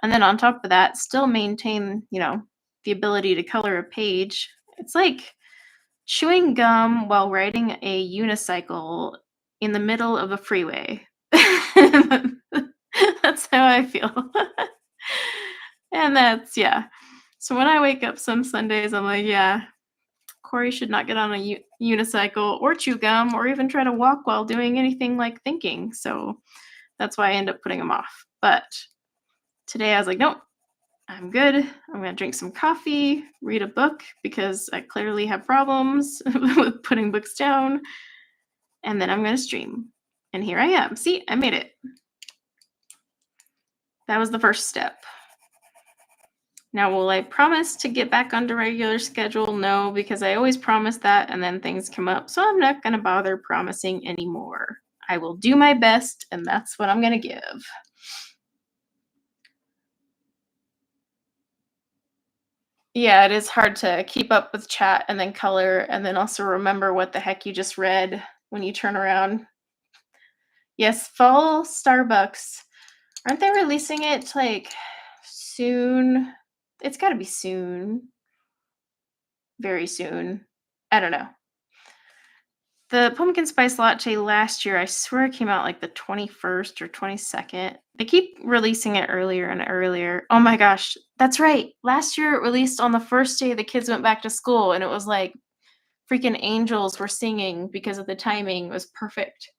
And then on top of that, still maintain the ability to color a page. It's like chewing gum while riding a unicycle in the middle of a freeway. That's how I feel. And that's, yeah. So when I wake up some Sundays, I'm like, yeah, Corey should not get on a unicycle or chew gum or even try to walk while doing anything like thinking. So that's why I end up putting them off. But today I was like, nope, I'm good. I'm going to drink some coffee, read a book because I clearly have problems with putting books down. And then I'm going to stream. And here I am. See, I made it. That was the first step. Now, will I promise to get back onto regular schedule? No, because I always promise that and then things come up. So I'm not going to bother promising anymore. I will do my best, and that's what I'm going to give. Yeah, it is hard to keep up with chat and then color and then also remember what the heck you just read when you turn around. Yes, fall Starbucks. Aren't they releasing it like soon? It's got to be soon. Very soon. I don't know. The pumpkin spice latte last year, I swear it came out like the 21st or 22nd. They keep releasing it earlier and earlier. Oh my gosh, that's right. Last year it released on the first day the kids went back to school, and it was like freaking angels were singing because of the timing. It was perfect.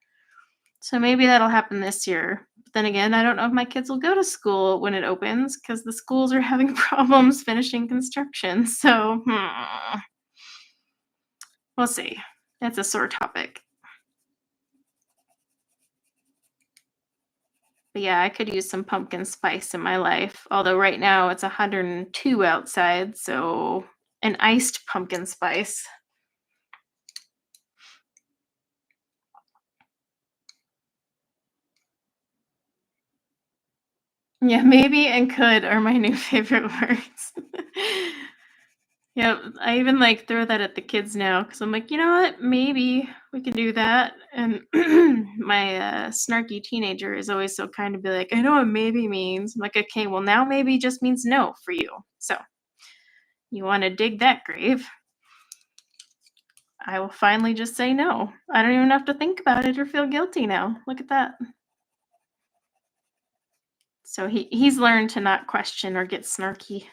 So maybe that'll happen this year. But then again, I don't know if my kids will go to school when it opens because the schools are having problems finishing construction. So we'll see. That's a sore topic. But yeah, I could use some pumpkin spice in my life. Although right now it's 102 outside, so an iced pumpkin spice. Yeah, maybe and could are my new favorite words. Yeah, I even like throw that at the kids now because I'm like, you know what? Maybe we can do that. And my snarky teenager is always so kind to be like, I know what maybe means. I'm like, okay, well, now maybe just means no for you. So you want to dig that grave? I will finally just say no. I don't even have to think about it or feel guilty now. Look at that. So he's learned to not question or get snarky.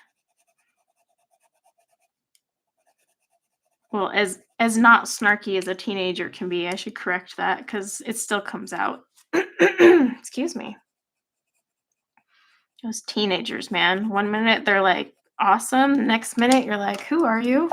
Well, as not snarky as a teenager can be, I should correct that because it still comes out. Excuse me. Those teenagers, man. One minute they're like awesome, the next minute you're like, who are you?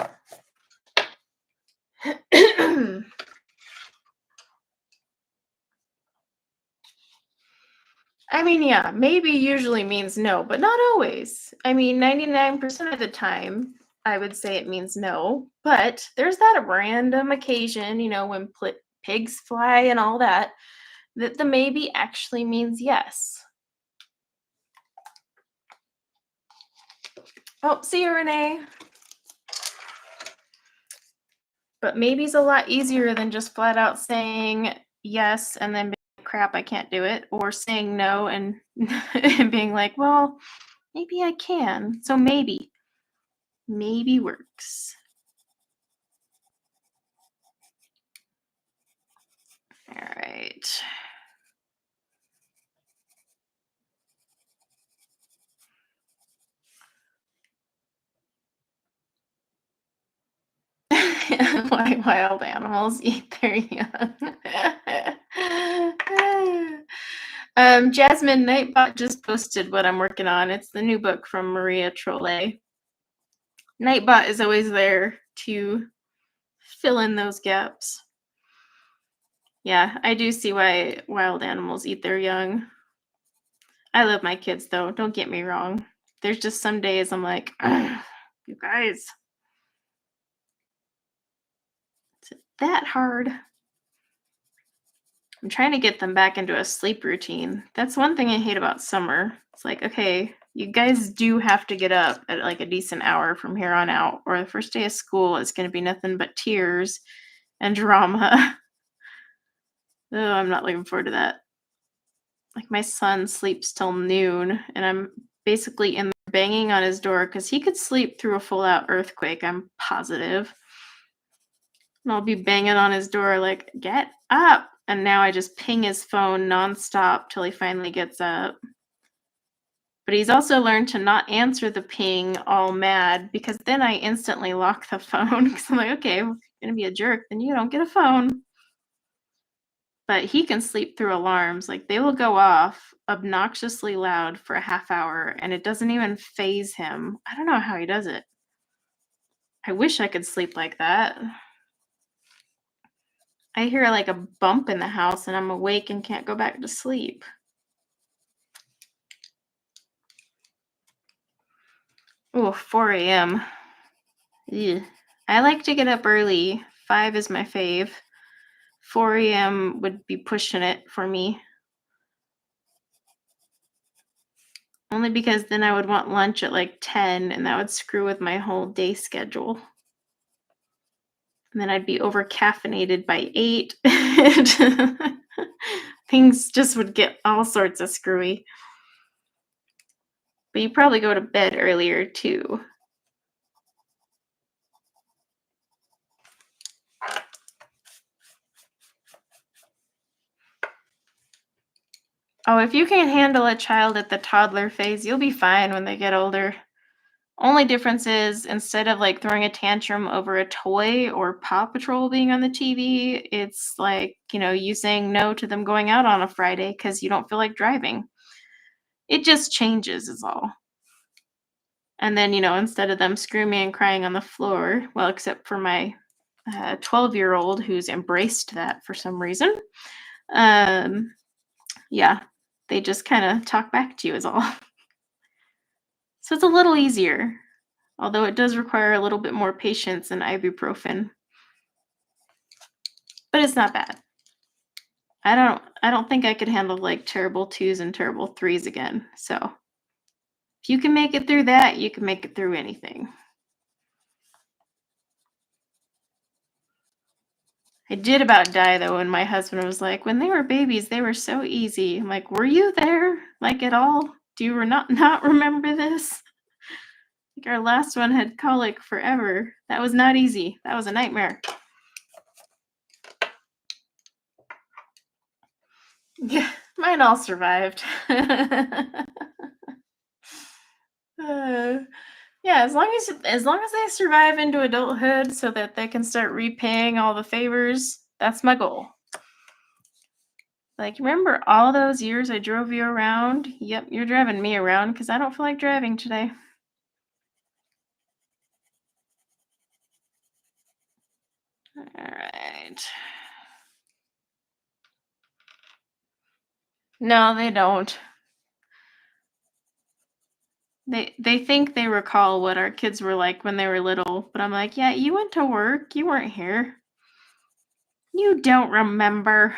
I mean, yeah, maybe usually means no, but not always. I mean, 99% of the time, I would say it means no, but there's that random occasion, when pigs fly and all that, that the maybe actually means yes. Oh, see you, Renee. But maybe's a lot easier than just flat out saying yes and then being like, crap, I can't do it, or saying no and, and being like, well, maybe I can. So maybe works. All right. Why wild animals eat their young. Jasmine Nightbot just posted what I'm working on. It's the new book from Maria Trolle. Nightbot is always there to fill in those gaps. Yeah, I do see why wild animals eat their young. I love my kids, though. Don't get me wrong. There's just some days I'm like, you guys, is it that hard? I'm trying to get them back into a sleep routine. That's one thing I hate about summer. It's like, okay, you guys do have to get up at like a decent hour from here on out, or the first day of school is going to be nothing but tears and drama. Oh, I'm not looking forward to that. Like my son sleeps till noon, and I'm basically in there banging on his door because he could sleep through a full out earthquake, I'm positive. And I'll be banging on his door like, get up. And now I just ping his phone nonstop till he finally gets up. But he's also learned to not answer the ping all mad because then I instantly lock the phone because I'm like, okay, if you're going to be a jerk, then you don't get a phone. But he can sleep through alarms. Like they will go off obnoxiously loud for a half hour and it doesn't even faze him. I don't know how he does it. I wish I could sleep like that. I hear like a bump in the house and I'm awake and can't go back to sleep. Oh, 4 a.m. Ugh. I like to get up early. 5 is my fave. 4 a.m. would be pushing it for me. Only because then I would want lunch at like 10 and that would screw with my whole day schedule. And then I'd be over caffeinated by 8. Things just would get all sorts of screwy. But you probably go to bed earlier too. Oh, if you can't handle a child at the toddler phase, you'll be fine when they get older. Only difference is instead of like throwing a tantrum over a toy or Paw Patrol being on the TV, it's like, you saying no to them going out on a Friday because you don't feel like driving. It just changes, is all. And then, instead of them screaming and crying on the floor, well, except for my 12-year-old who's embraced that for some reason, yeah, they just kind of talk back to you, is all. So it's a little easier, although it does require a little bit more patience and ibuprofen. But it's not bad. I don't think I could handle like terrible 2s and terrible 3s again. So if you can make it through that, you can make it through anything. I did about die though when my husband was like, when they were babies, they were so easy. I'm like, were you there? Like at all? Do you not remember this? Like our last one had colic forever. That was not easy. That was a nightmare. Yeah, mine all survived. Yeah, as long as they survive into adulthood so that they can start repaying all the favors, that's my goal. Like, remember all those years I drove you around? Yep, you're driving me around because I don't feel like driving today. All right. No, they don't. They think they recall what our kids were like when they were little, but I'm like, yeah, you went to work. You weren't here. You don't remember.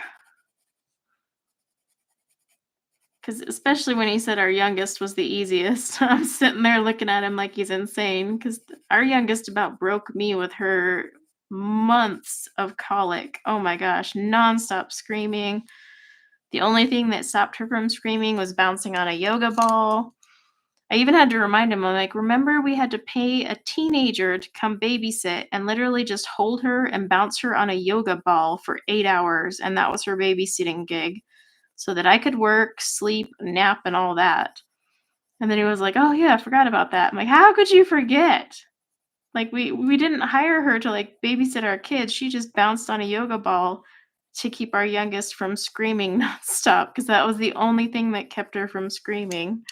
Because especially when he said our youngest was the easiest, I'm sitting there looking at him like he's insane. Because our youngest about broke me with her months of colic. Oh my gosh, nonstop screaming. The only thing that stopped her from screaming was bouncing on a yoga ball. I even had to remind him, I'm like, remember we had to pay a teenager to come babysit and literally just hold her and bounce her on a yoga ball for 8 hours. And that was her babysitting gig so that I could work, sleep, nap, and all that. And then he was like, oh yeah, I forgot about that. I'm like, how could you forget? Like we didn't hire her to like babysit our kids. She just bounced on a yoga ball to keep our youngest from screaming nonstop because that was the only thing that kept her from screaming.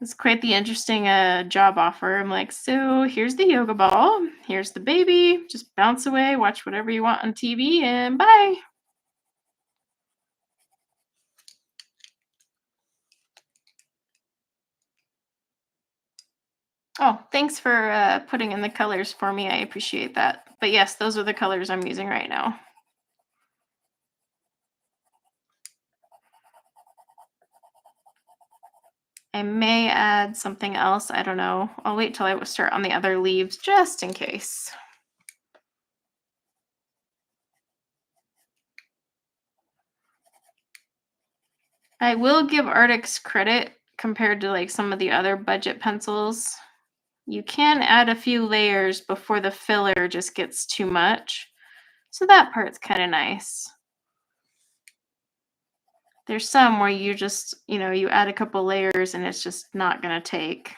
It's quite the interesting job offer. I'm like, so here's the yoga ball. Here's the baby. Just bounce away, watch whatever you want on TV, and bye. Oh, thanks for putting in the colors for me. I appreciate that. But yes, those are the colors I'm using right now. I may add something else. I don't know. I'll wait till I start on the other leaves just in case. I will give Arrtx credit compared to like some of the other budget pencils. You can add a few layers before the filler just gets too much. So that part's kind of nice. There's some where you just, you add a couple layers and it's just not going to take.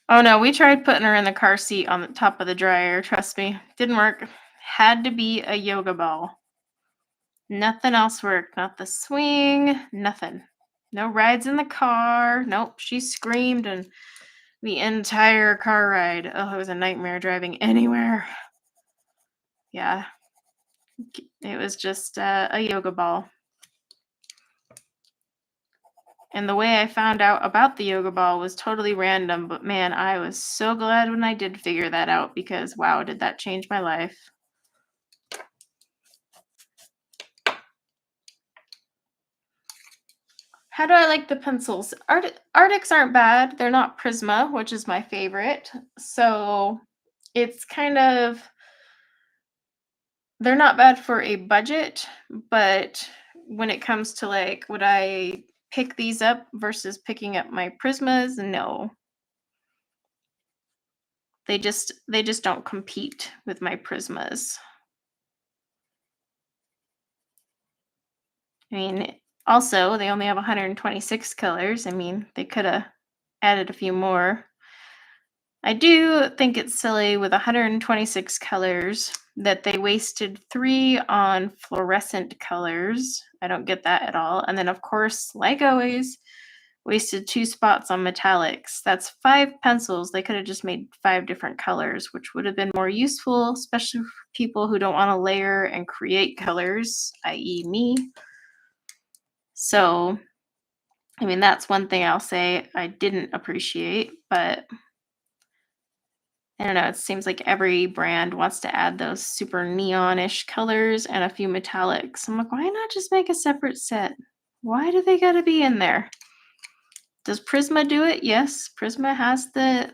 Oh no, we tried putting her in the car seat on the top of the dryer. Trust me, didn't work. Had to be a yoga ball. Nothing else worked. Not the swing, nothing. No rides in the car. Nope, she screamed and the entire car ride. Oh, it was a nightmare driving anywhere. Yeah. It was just a yoga ball. And the way I found out about the yoga ball was totally random, but man, I was so glad when I did figure that out because wow, did that change my life. How do I like the pencils? Arrtx aren't bad. They're not Prisma, which is my favorite. So it's kind of, they're not bad for a budget, but when it comes to like, would I pick these up versus picking up my Prismas? No. They just don't compete with my Prismas. I mean, also, they only have 126 colors. I mean, they could have added a few more. I do think it's silly with 126 colors that they wasted 3 on fluorescent colors. I don't get that at all. And then, of course, like always, wasted 2 spots on metallics. That's 5 pencils. They could have just made 5 different colors, which would have been more useful, especially for people who don't want to layer and create colors, i.e. me. So, I mean, that's one thing I'll say I didn't appreciate, but I don't know, it seems like every brand wants to add those super neonish colors and a few metallics. I'm like, why not just make a separate set? Why do they gotta be in there? Does Prisma do it? Yes, Prisma has the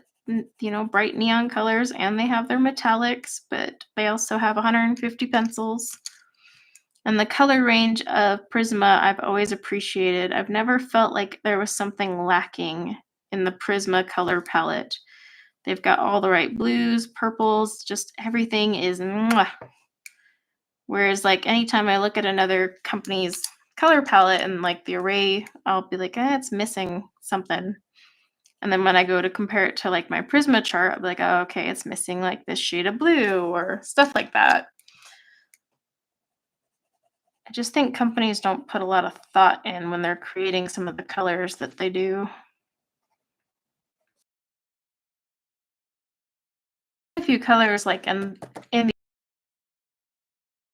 bright neon colors and they have their metallics, but they also have 150 pencils. And the color range of Prisma I've always appreciated. I've never felt like there was something lacking in the Prisma color palette. They've got all the right blues, purples, just everything is mwah. Whereas like anytime I look at another company's color palette and like the array, I'll be like, it's missing something. And then when I go to compare it to like my Prisma chart, I'll be like, oh, okay, it's missing like this shade of blue or stuff like that. I just think companies don't put a lot of thought in when they're creating some of the colors that they do. A few colors like in the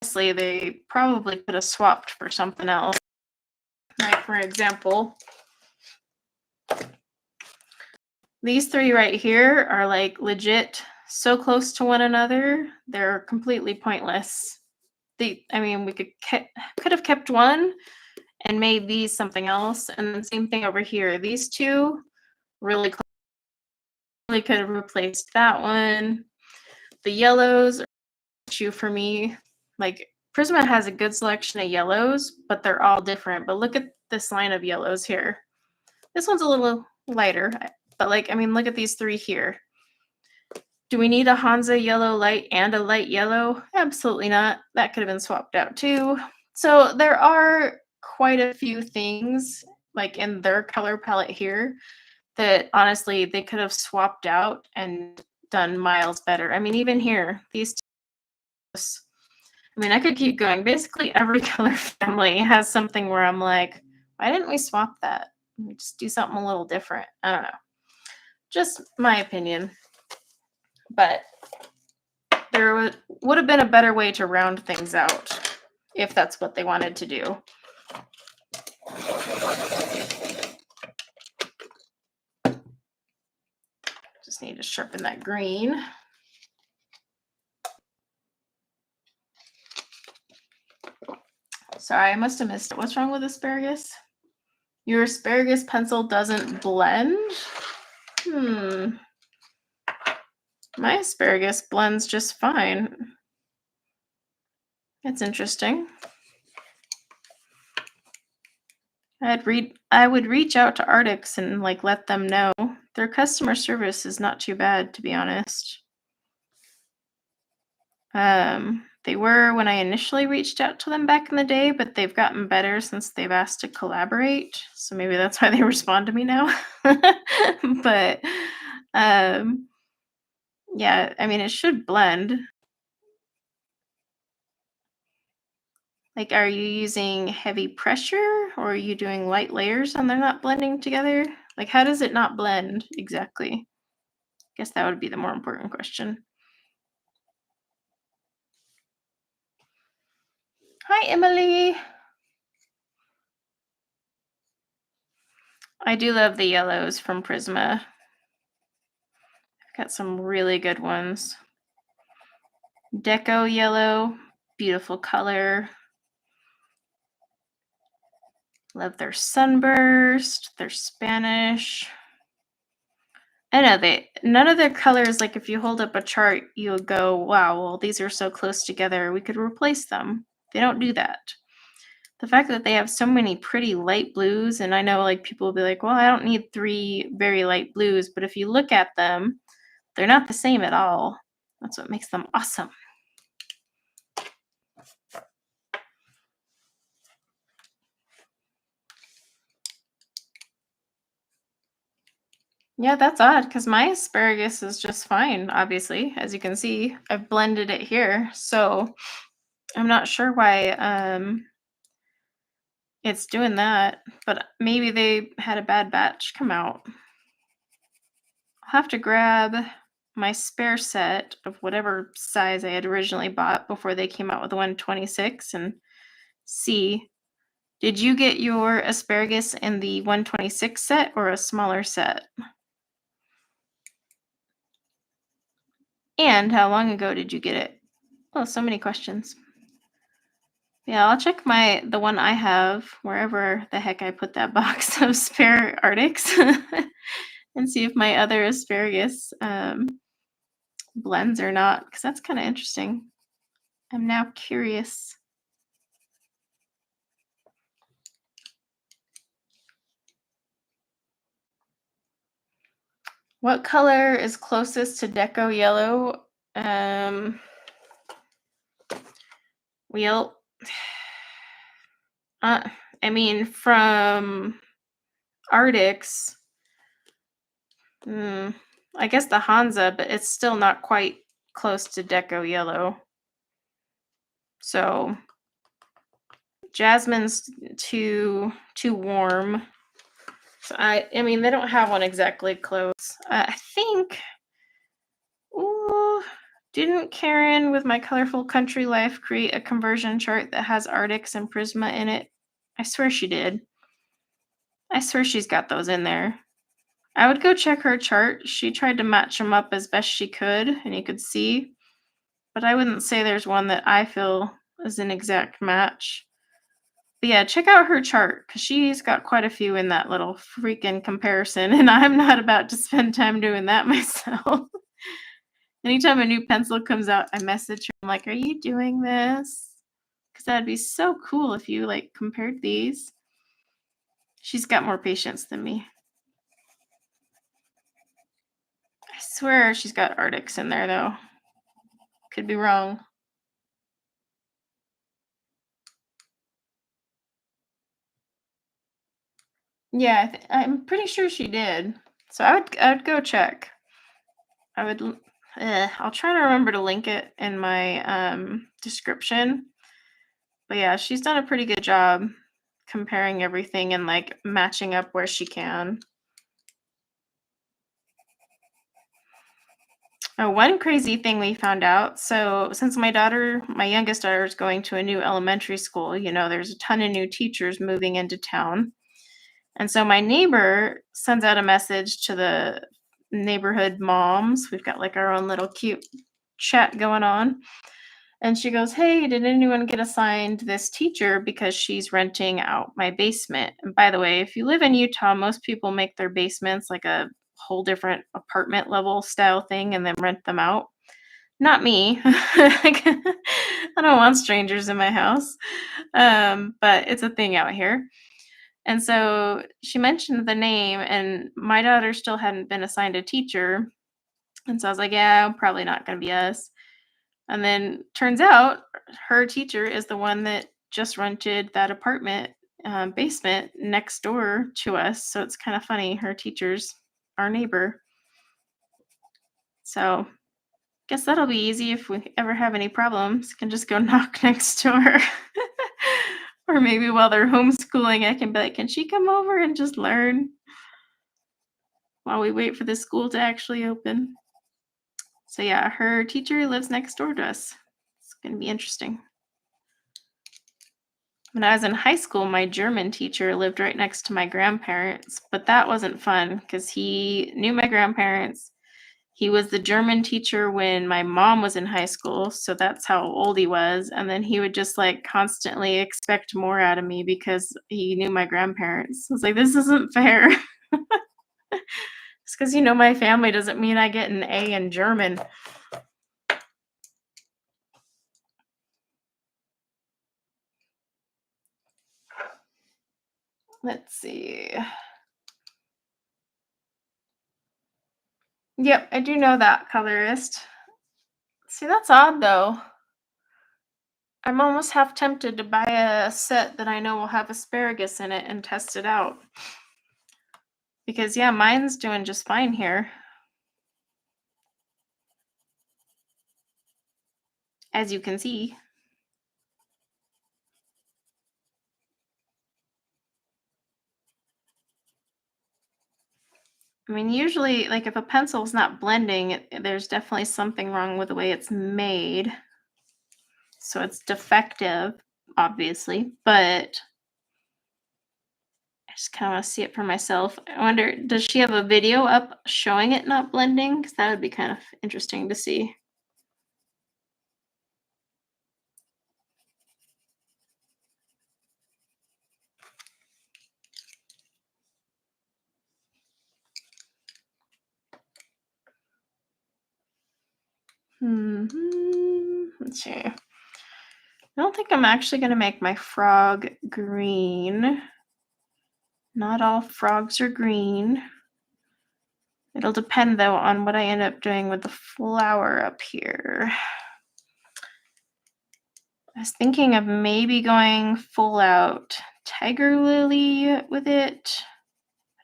honestly, they probably could have swapped for something else. Like for example, these 3 right here are like legit so close to one another, they're completely pointless. I mean, we could have kept one and made these something else, and then same thing over here. These 2 really could have replaced that one. The yellows are an issue for me. Like Prisma has a good selection of yellows, but they're all different. But look at this line of yellows here. This one's a little lighter, but like, I mean, look at these 3 here. Do we need a Hansa yellow light and a light yellow? Absolutely not. That could have been swapped out too. So there are quite a few things like in their color palette here that honestly they could have swapped out and done miles better. I mean, even here, these two, I mean, I could keep going. Basically every color family has something where I'm like, why didn't we swap that? Just do something a little different. I don't know. Just my opinion. But there would have been a better way to round things out if that's what they wanted to do. Just need to sharpen that green. Sorry, I must have missed it. What's wrong with asparagus? Your asparagus pencil doesn't blend? My asparagus blends just fine. That's interesting. I would reach out to Arrtx and like let them know. Their customer service is not too bad, to be honest. They were when I initially reached out to them back in the day, but they've gotten better since they've asked to collaborate. So maybe that's why they respond to me now. But yeah, I mean, it should blend. Like, are you using heavy pressure or are you doing light layers and they're not blending together? Like, how does it not blend exactly? I guess that would be the more important question. Hi, Emily. I do love the yellows from Prisma. I've got some really good ones. Deco yellow, beautiful color. Love their sunburst, their Spanish. I know none of their colors, like if you hold up a chart, you'll go, wow, well, these are so close together, we could replace them. They don't do that. The fact that they have so many pretty light blues, and I know like people will be like, well, I don't need 3 very light blues, but if you look at them, they're not the same at all. That's what makes them awesome. Yeah, that's odd because my asparagus is just fine, obviously. As you can see, I've blended it here. So I'm not sure why it's doing that, but maybe they had a bad batch come out. I'll have to grab my spare set of whatever size I had originally bought before they came out with the 126 and see. Did you get your asparagus in the 126 set or a smaller set? And how long ago did you get it? Oh, so many questions. Yeah, I'll check the one I have wherever the heck I put that box of spare Arrtx and see if my other asparagus blends or not, because that's kind of interesting. I'm now curious. What color is closest to Deco Yellow? Well, I mean, from Arrtx, I guess the Hansa, but it's still not quite close to Deco Yellow. So Jasmine's too warm. So I mean, they don't have one exactly close. I think. Ooh, didn't Karen with My Colorful Country Life create a conversion chart that has Arrtx and Prisma in it? I swear she did. I swear she's got those in there. I would go check her chart. She tried to match them up as best she could, and you could see. But I wouldn't say there's one that I feel is an exact match. But yeah, check out her chart because she's got quite a few in that little freaking comparison, and I'm not about to spend time doing that myself. Anytime a new pencil comes out, I message her. I'm like, "Are you doing this?" Because that'd be so cool if you like compared these. She's got more patience than me. I swear she's got Arrtx in there though. Could be wrong. Yeah, I'm pretty sure she did. So I would go check. I'll try to remember to link it in my description. But yeah, she's done a pretty good job comparing everything and like matching up where she can. Oh, one crazy thing we found out. So since my youngest daughter is going to a new elementary school, there's a ton of new teachers moving into town. And so my neighbor sends out a message to the neighborhood moms. We've got like our own little cute chat going on. And she goes, "Hey, did anyone get assigned this teacher because she's renting out my basement?" And by the way, if you live in Utah, most people make their basements like a whole different apartment level style thing and then rent them out. Not me. I don't want strangers in my house. But it's a thing out here. And so she mentioned the name, and my daughter still hadn't been assigned a teacher. And so I was like, yeah, probably not going to be us. And then turns out her teacher is the one that just rented that apartment basement next door to us. So it's kind of funny. Her teacher's our neighbor. So guess that'll be easy if we ever have any problems. Can just go knock next door. Or maybe while they're homeschooling, I can be like, can she come over and just learn while we wait for the school to actually open? So yeah, her teacher lives next door to us. It's going to be interesting. When I was in high school, my German teacher lived right next to my grandparents, but that wasn't fun because he knew my grandparents. He was the German teacher when my mom was in high school, so that's how old he was, and then he would just, like, constantly expect more out of me because he knew my grandparents. I was like, "This isn't fair." Just 'cause you know my family doesn't mean I get an A in German. Let's see. Yep, I do know that colorist. See, that's odd, though. I'm almost half tempted to buy a set that I know will have asparagus in it and test it out. Because, yeah, mine's doing just fine here. As you can see. I mean, usually, like, if a pencil's not blending, there's definitely something wrong with the way it's made. So it's defective, obviously, but I just kind of want to see it for myself. I wonder, does she have a video up showing it not blending? Because that would be kind of interesting to see. Let's see. I don't think I'm actually going to make my frog green. Not all frogs are green. It'll depend, though, on what I end up doing with the flower up here. I was thinking of maybe going full out tiger lily with it.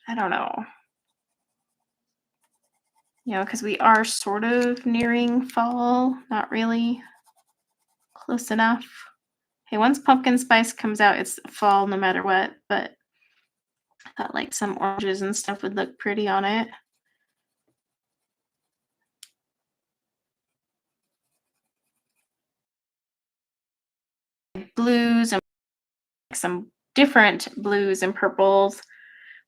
I don't know. You know, because we are sort of nearing fall. Not really. Close enough. Hey, once pumpkin spice comes out, it's fall no matter what, but I thought like some oranges and stuff would look pretty on it. Blues and some different blues and purples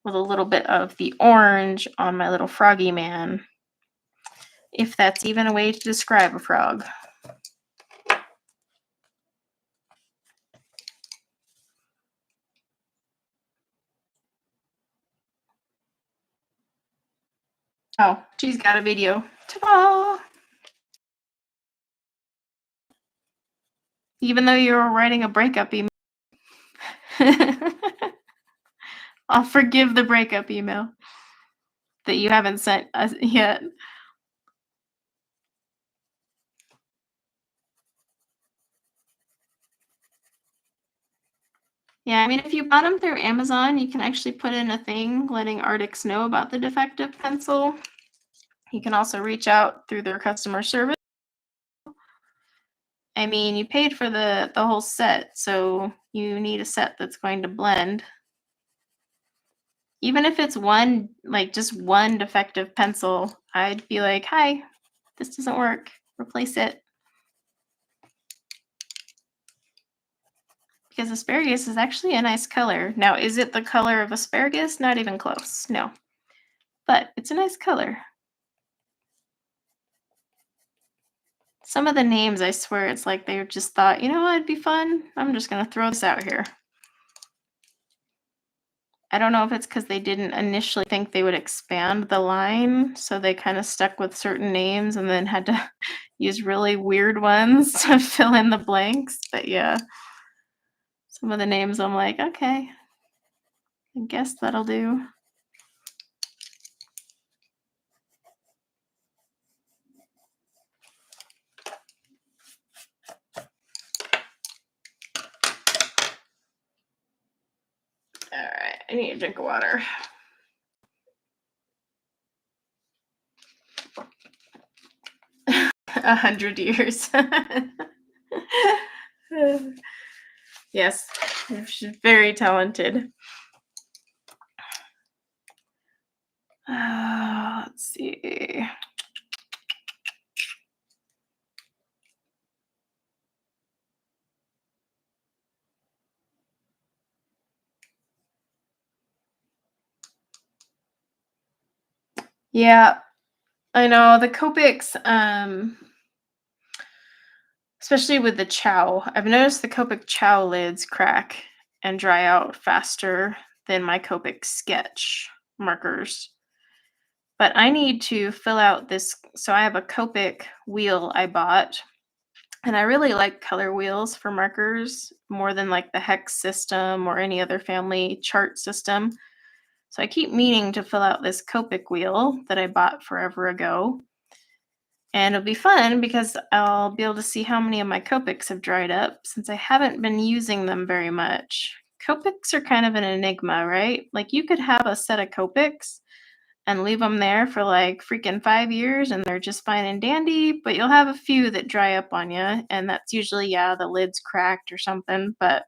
with a little bit of the orange on my little froggy man. If that's even a way to describe a frog. Oh, she's got a video. Ta-da! Even though you were writing a breakup email. I'll forgive the breakup email that you haven't sent us yet. Yeah, I mean, if you bought them through Amazon, you can actually put in a thing letting Arrtx know about the defective pencil. You can also reach out through their customer service. I mean, you paid for the whole set, so you need a set that's going to blend. Even if it's one, like just one defective pencil, I'd be like, hi, this doesn't work. Replace it. Because asparagus is actually a nice color. Now, is it the color of asparagus? Not even close. No. But it's a nice color. Some of the names, I swear, it's like they just thought, you know what, it'd be fun. I'm just going to throw this out here. I don't know if it's because they didn't initially think they would expand the line, so they kind of stuck with certain names and then had to use really weird ones to fill in the blanks. But yeah, some of the names I'm like, okay, I guess that'll do. All right, I need a drink of water. A 100 years. Yes, she's very talented. Let's see. Yeah, I know the Copics, especially with the Chow. I've noticed the Copic Chow lids crack and dry out faster than my Copic Sketch markers. But I need to fill out this. So I have a Copic wheel I bought, and I really like color wheels for markers more than like the hex system or any other family chart system. So I keep meaning to fill out this Copic wheel that I bought forever ago. And it'll be fun because I'll be able to see how many of my Copics have dried up since I haven't been using them very much. Copics are kind of an enigma, right? Like you could have a set of Copics and leave them there for like freaking 5 years and they're just fine and dandy, but you'll have a few that dry up on you, and that's usually, yeah, the lid's cracked or something. But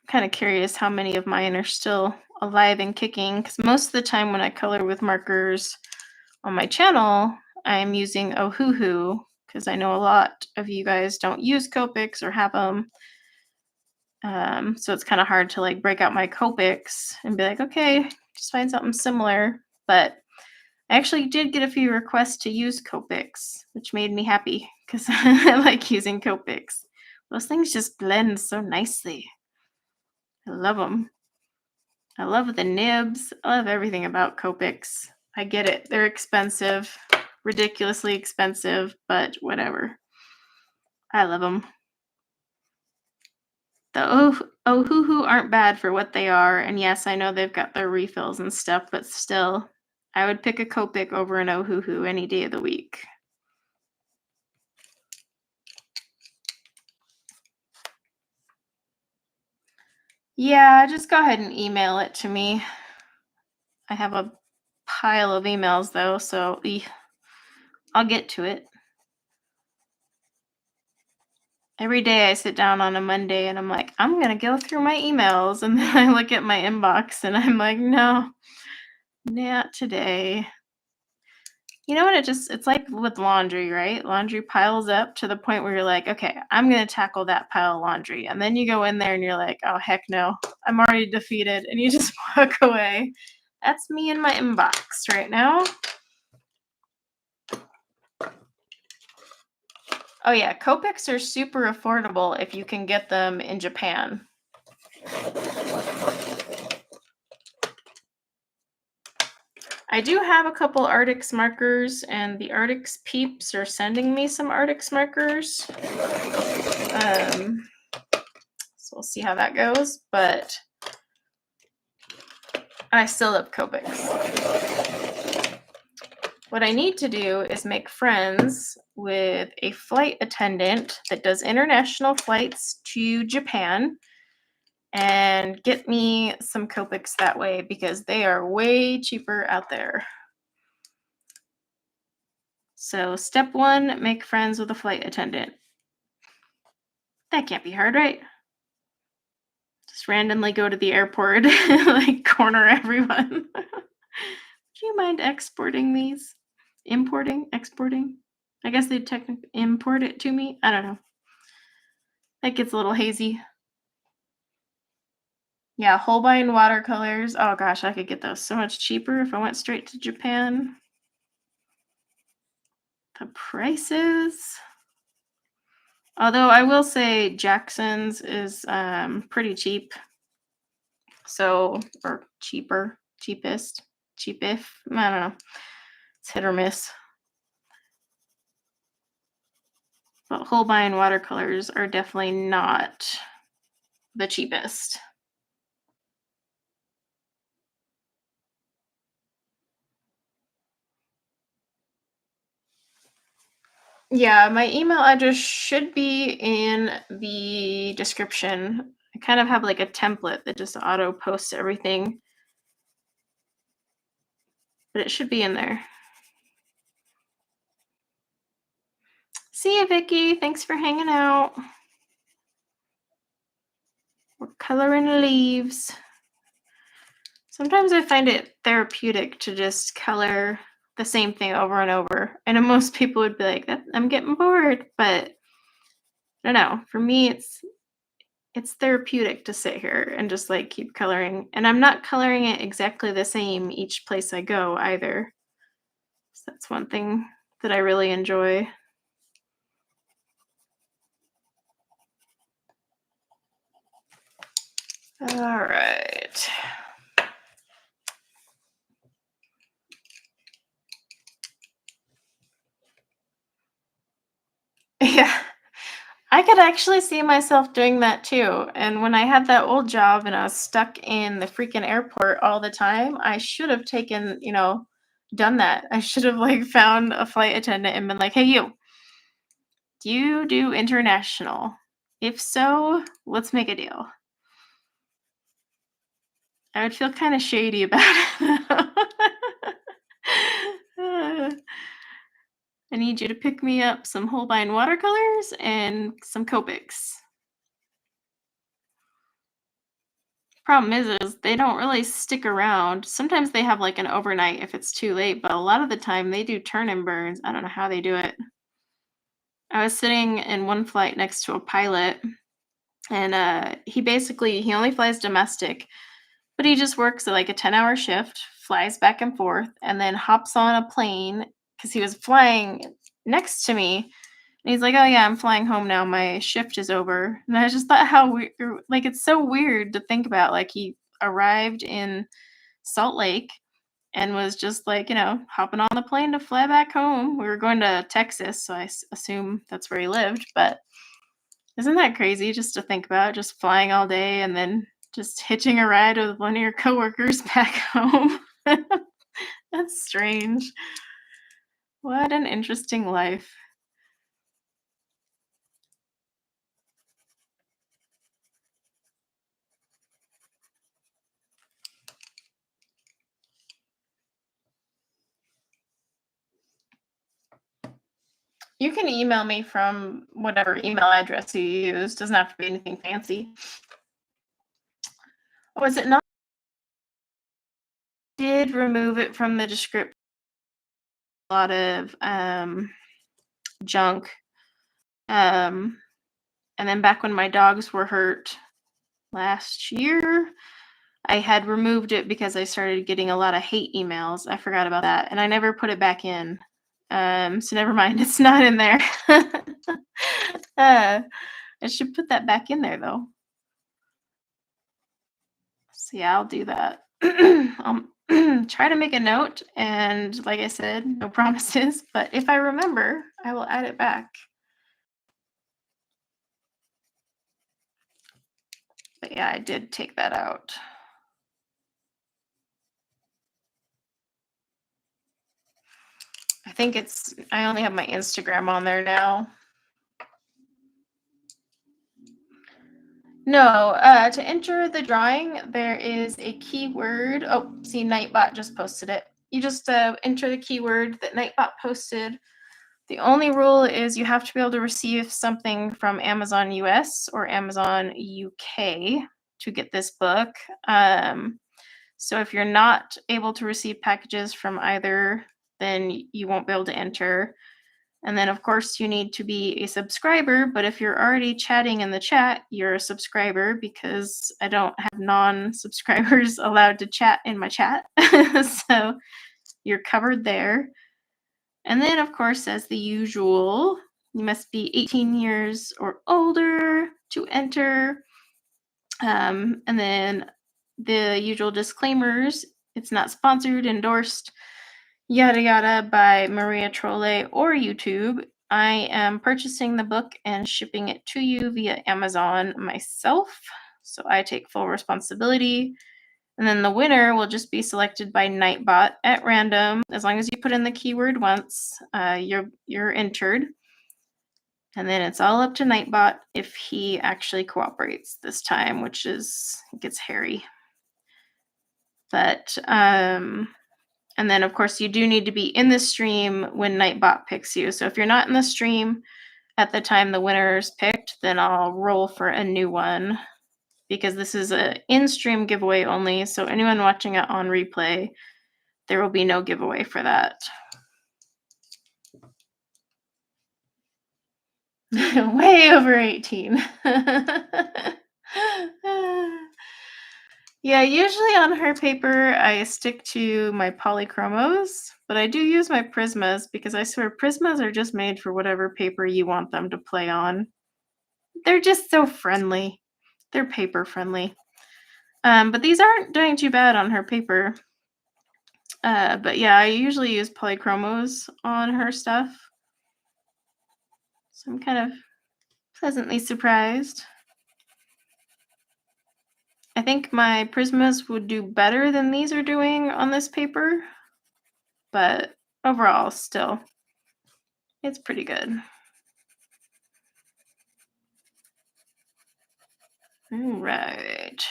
kind of curious how many of mine are still alive and kicking, because most of the time when I color with markers on my channel, I'm using Ohuhu, because I know a lot of you guys don't use Copics or have them. So it's kind of hard to like break out my Copics and be like, okay, just find something similar. But I actually did get a few requests to use Copics, which made me happy because I like using Copics. Those things just blend so nicely. I love them. I love the nibs. I love everything about Copics. I get it. They're expensive, ridiculously expensive, but whatever. I love them. The Ohuhu aren't bad for what they are, and yes, I know they've got their refills and stuff, but still, I would pick a Copic over an Ohuhu any day of the week. Yeah, just go ahead and email it to me. I have a pile of emails though, so I'll get to it. Every day I sit down on a Monday and I'm like, I'm going to go through my emails. And then I look at my inbox and I'm like, no, not today. You know what? It's like with laundry, right? Laundry piles up to the point where you're like, okay, I'm going to tackle that pile of laundry. And then you go in there and you're like, oh, heck no, I'm already defeated. And you just walk away. That's me in my inbox right now. Oh yeah, Copics are super affordable if you can get them in Japan. I do have a couple Arrtx markers, and the Arrtx peeps are sending me some Arrtx markers. So we'll see how that goes, but I still love Copics. What I need to do is make friends with a flight attendant that does international flights to Japan and get me some Copics that way because they are way cheaper out there. So step 1, make friends with a flight attendant. That can't be hard, right? Just randomly go to the airport, like corner everyone. Do you mind exporting these? Importing? Exporting? I guess they'd technically import it to me. I don't know. That gets a little hazy. Yeah, Holbein watercolors. Oh gosh, I could get those so much cheaper if I went straight to Japan. The prices. Although I will say Jackson's is pretty cheap. So, or cheaper, cheapest, cheapif. I don't know. It's hit or miss. But Holbein watercolors are definitely not the cheapest. Yeah, my email address should be in the description. I kind of have like a template that just auto posts everything, but it should be in there. See you, Vicky. Thanks for hanging out. We're coloring leaves. Sometimes I find it therapeutic to just color the same thing over and over. I know most people would be like, I'm getting bored, but I don't know. For me, it's therapeutic to sit here and just like keep coloring. And I'm not coloring it exactly the same each place I go either. So that's one thing that I really enjoy. All right. Yeah. I could actually see myself doing that too. And when I had that old job and I was stuck in the freaking airport all the time, I should have taken, done that. I should have like found a flight attendant and been like, "Hey, do you do international? If so, let's make a deal." I would feel kind of shady about it. I need you to pick me up some Holbein watercolors and some Copics. Problem is they don't really stick around. Sometimes they have like an overnight if it's too late, but a lot of the time they do turn and burns. I don't know how they do it. I was sitting in one flight next to a pilot, and he only flies domestic, but he just works like a 10-hour shift, flies back and forth, and then hops on a plane because he was flying next to me. And he's like, "Oh yeah, I'm flying home now. My shift is over." And I just thought how weird, like it's so weird to think about. Like he arrived in Salt Lake and was just like, hopping on the plane to fly back home. We were going to Texas, so I assume that's where he lived. But isn't that crazy just to think about? Just flying all day and then just hitching a ride with one of your coworkers back home. That's strange. What an interesting life. You can email me from whatever email address you use. Doesn't have to be anything fancy. Oh, is it not? Did remove it from the description. A lot of junk. And then back when my dogs were hurt last year, I had removed it because I started getting a lot of hate emails. I forgot about that, and I never put it back in. So never mind. It's not in there. I should put that back in there though. So yeah, I'll do that. I'll try to make a note, and like I said, no promises, but if I remember, I will add it back. But yeah, I did take that out. I only have my Instagram on there now. No, to enter the drawing, there is a keyword. Oh, see, Nightbot just posted it. You just enter the keyword that Nightbot posted. The only rule is you have to be able to receive something from Amazon US or Amazon UK to get this book. So if you're not able to receive packages from either, then you won't be able to enter. And then, of course, you need to be a subscriber. But if you're already chatting in the chat, you're a subscriber because I don't have non-subscribers allowed to chat in my chat. So you're covered there. And then, of course, as the usual, you must be 18 years or older to enter. And then the usual disclaimers. It's not sponsored, endorsed, yada yada by Maria Trolle or YouTube. I am purchasing the book and shipping it to you via Amazon myself. So I take full responsibility. And then the winner will just be selected by Nightbot at random. As long as you put in the keyword once, you're entered. And then it's all up to Nightbot if he actually cooperates this time, which gets hairy. But and then, of course, you do need to be in the stream when Nightbot picks you. So if you're not in the stream at the time the winner is picked, then I'll roll for a new one because this is an in-stream giveaway only. So anyone watching it on replay, there will be no giveaway for that. Way over 18. Yeah, usually on her paper, I stick to my polychromos, but I do use my Prismas because I swear Prismas are just made for whatever paper you want them to play on. They're just so friendly. They're paper friendly. But these aren't doing too bad on her paper. But yeah, I usually use polychromos on her stuff. So I'm kind of pleasantly surprised. I think my Prismas would do better than these are doing on this paper, but overall, still, it's pretty good. All right.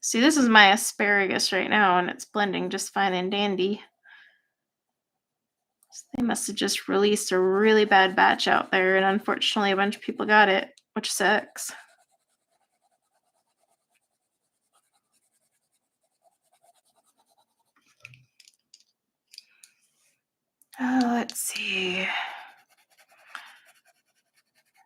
See, this is my asparagus right now, and it's blending just fine and dandy. So they must have just released a really bad batch out there, and unfortunately, a bunch of people got it, which sucks. Let's see.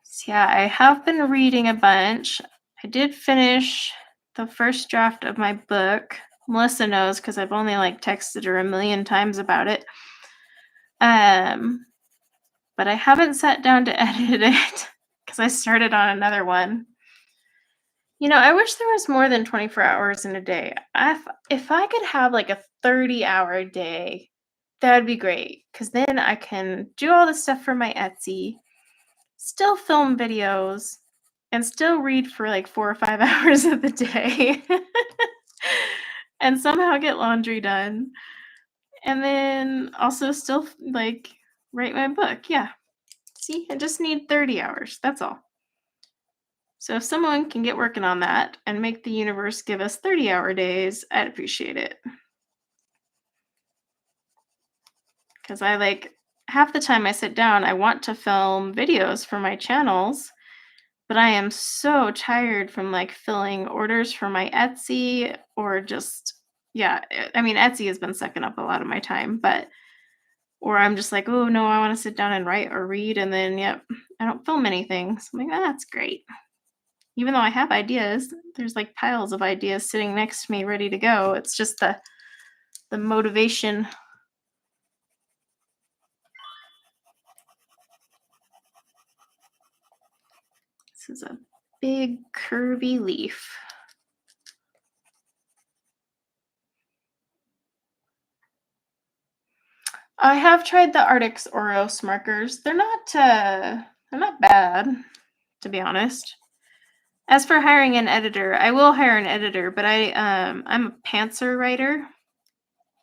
So yeah, I have been reading a bunch. I did finish the first draft of my book. Melissa knows because I've only like texted her a million times about it. But I haven't sat down to edit it because I started on another one. You know, I wish there was more than 24 hours in a day. If I could have like a 30-hour day, that would be great because then I can do all the stuff for my Etsy, still film videos, and still read for like 4 or 5 hours of the day and somehow get laundry done. And then also still like write my book. Yeah. See, I just need 30 hours. That's all. So if someone can get working on that and make the universe give us 30-hour days, I'd appreciate it. Because I like half the time I sit down, I want to film videos for my channels, but I am so tired from like filling orders for my Etsy or just, yeah, I mean, Etsy has been sucking up a lot of my time, but, or I'm just like, oh no, I want to sit down and write or read. And then, yep, I don't film anything. So I'm like, that's great. Even though I have ideas, there's like piles of ideas sitting next to me ready to go. It's just the motivation. This is a big curvy leaf. I have tried the Arrtx Oros markers. They're not bad, to be honest. As for hiring an editor, I will hire an editor, but I'm a pantser writer.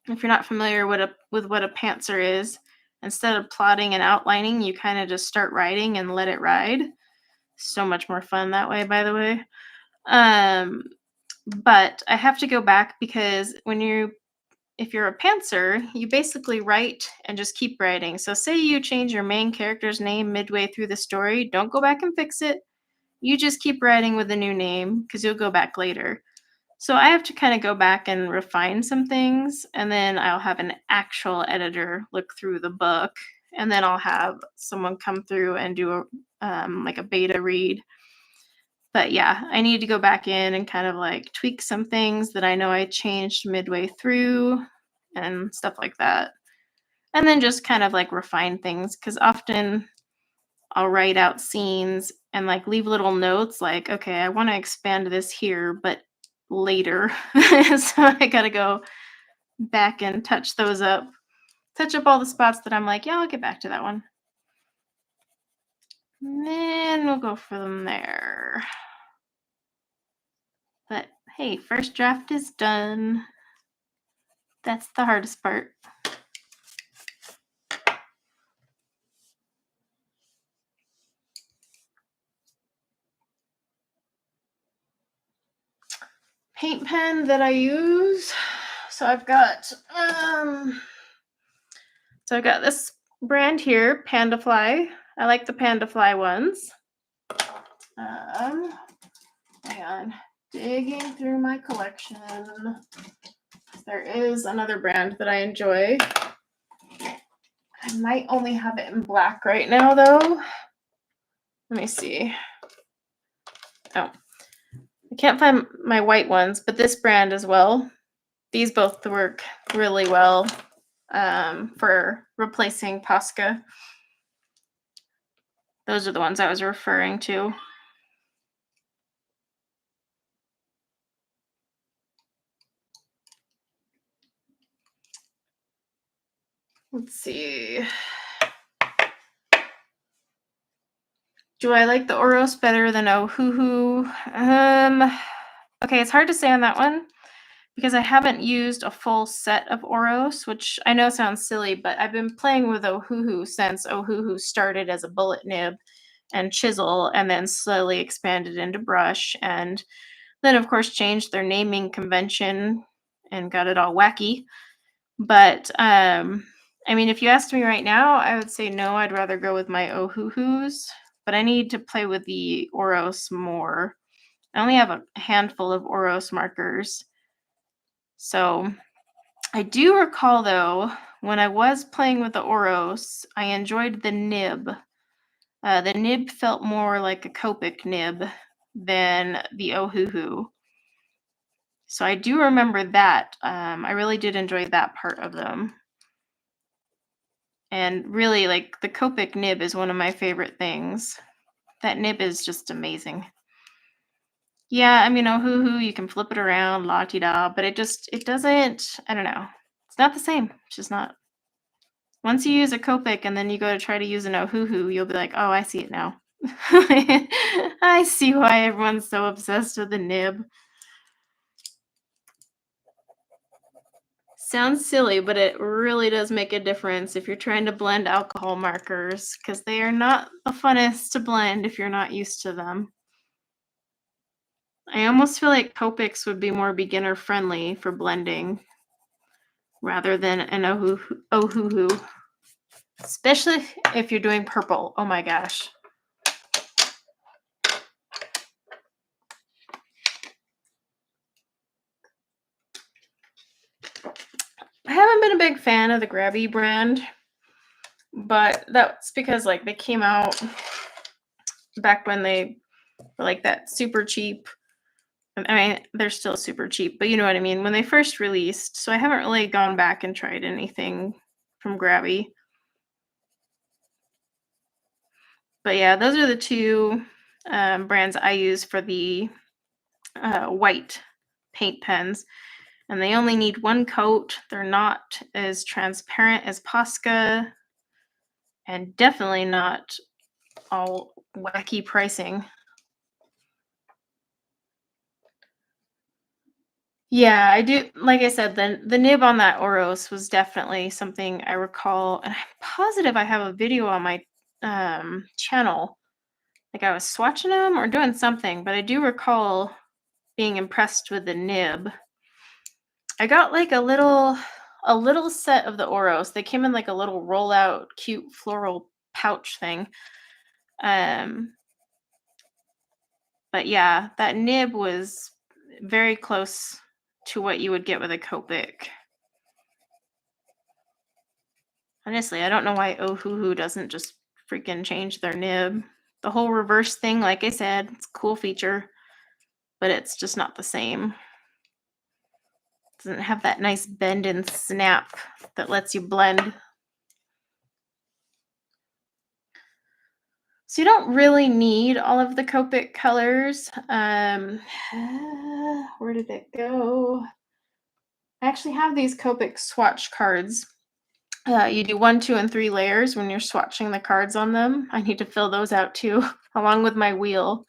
If you're not familiar with what a pantser is, instead of plotting and outlining, you kind of just start writing and let it ride. So much more fun that way, by the way. But I have to go back because if you're a pantser, you basically write and just keep writing. So say you change your main character's name midway through the story, don't go back and fix it. You just keep writing with a new name because you'll go back later. So I have to kind of go back and refine some things, and then I'll have an actual editor look through the book, and then I'll have someone come through and do like a beta read. But yeah, I need to go back in and kind of like tweak some things that I know I changed midway through and stuff like that. And then just kind of like refine things because often I'll write out scenes and like leave little notes like, okay, I want to expand this here, but later. So I got to go back and touch up all the spots that I'm like, yeah, I'll get back to that one. And then we'll go for them there. But hey, first draft is done. That's the hardest part. Paint pen that I use. So I've got this brand here, Pandafly. I like the Pandafly ones. Hang on. Digging through my collection. There is another brand that I enjoy. I might only have it in black right now, though. Let me see. Oh, I can't find my white ones, but this brand as well. These both work really well for replacing Posca. Those are the ones I was referring to. Let's see. Do I like the Oros better than Ohuhu? Okay, it's hard to say on that one because I haven't used a full set of Oros, which I know sounds silly, but I've been playing with Ohuhu since Ohuhu started as a bullet nib and chisel and then slowly expanded into brush, and then of course changed their naming convention and got it all wacky. But I mean, if you asked me right now, I would say no, I'd rather go with my Ohuhus, but I need to play with the Oros more. I only have a handful of Oros markers. So I do recall, though, when I was playing with the Oros, I enjoyed the nib. The nib felt more like a Copic nib than the Ohuhu. So I do remember that. I really did enjoy that part of them. And really, like, the Copic nib is one of my favorite things. That nib is just amazing. Yeah, I mean, Ohuhu, you can flip it around, la-ti-da, but it doesn't, I don't know. It's not the same. It's just not. Once you use a Copic and then you go to try to use an Ohuhu, you'll be like, oh, I see it now. I see why everyone's so obsessed with the nib. Sounds silly, but it really does make a difference if you're trying to blend alcohol markers, because they are not the funnest to blend if you're not used to them. I almost feel like Copics would be more beginner friendly for blending rather than an Ohuhu, especially if you're doing purple. Oh my gosh. I haven't been a big fan of the Grabby brand, but that's because like they came out back when they were like that super cheap. I mean, they're still super cheap, but you know what I mean, when they first released. So I haven't really gone back and tried anything from Grabby. But yeah, those are the two brands I use for the white paint pens. And they only need one coat. They're not as transparent as Posca, and definitely not all wacky pricing. Yeah, I do. Like I said, the nib on that Oros was definitely something I recall, and I'm positive I have a video on my channel. Like I was swatching them or doing something, but I do recall being impressed with the nib. I got like a little set of the Oros. They came in like a little rollout, cute floral pouch thing. But yeah, that nib was very close to what you would get with a Copic. Honestly, I don't know why Ohuhu doesn't just freaking change their nib. The whole reverse thing, like I said, it's a cool feature, but it's just not the same. It doesn't have that nice bend and snap that lets you blend. So you don't really need all of the Copic colors. Where did it go? I actually have these Copic swatch cards. You do 1, 2, and 3 layers when you're swatching the cards on them. I need to fill those out too, along with my wheel.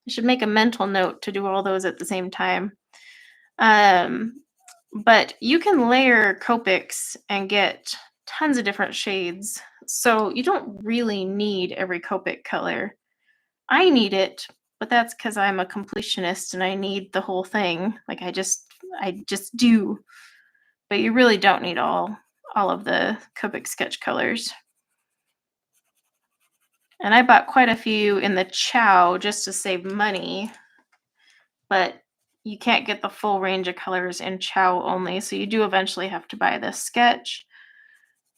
I should make a mental note to do all those at the same time. But you can layer Copics and get tons of different shades. So you don't really need every Copic color. I need it, but that's because I'm a completionist and I need the whole thing. Like I just do. But you really don't need all of the Copic sketch colors. And I bought quite a few in the Chow just to save money, but you can't get the full range of colors in Chow only, so you do eventually have to buy this sketch.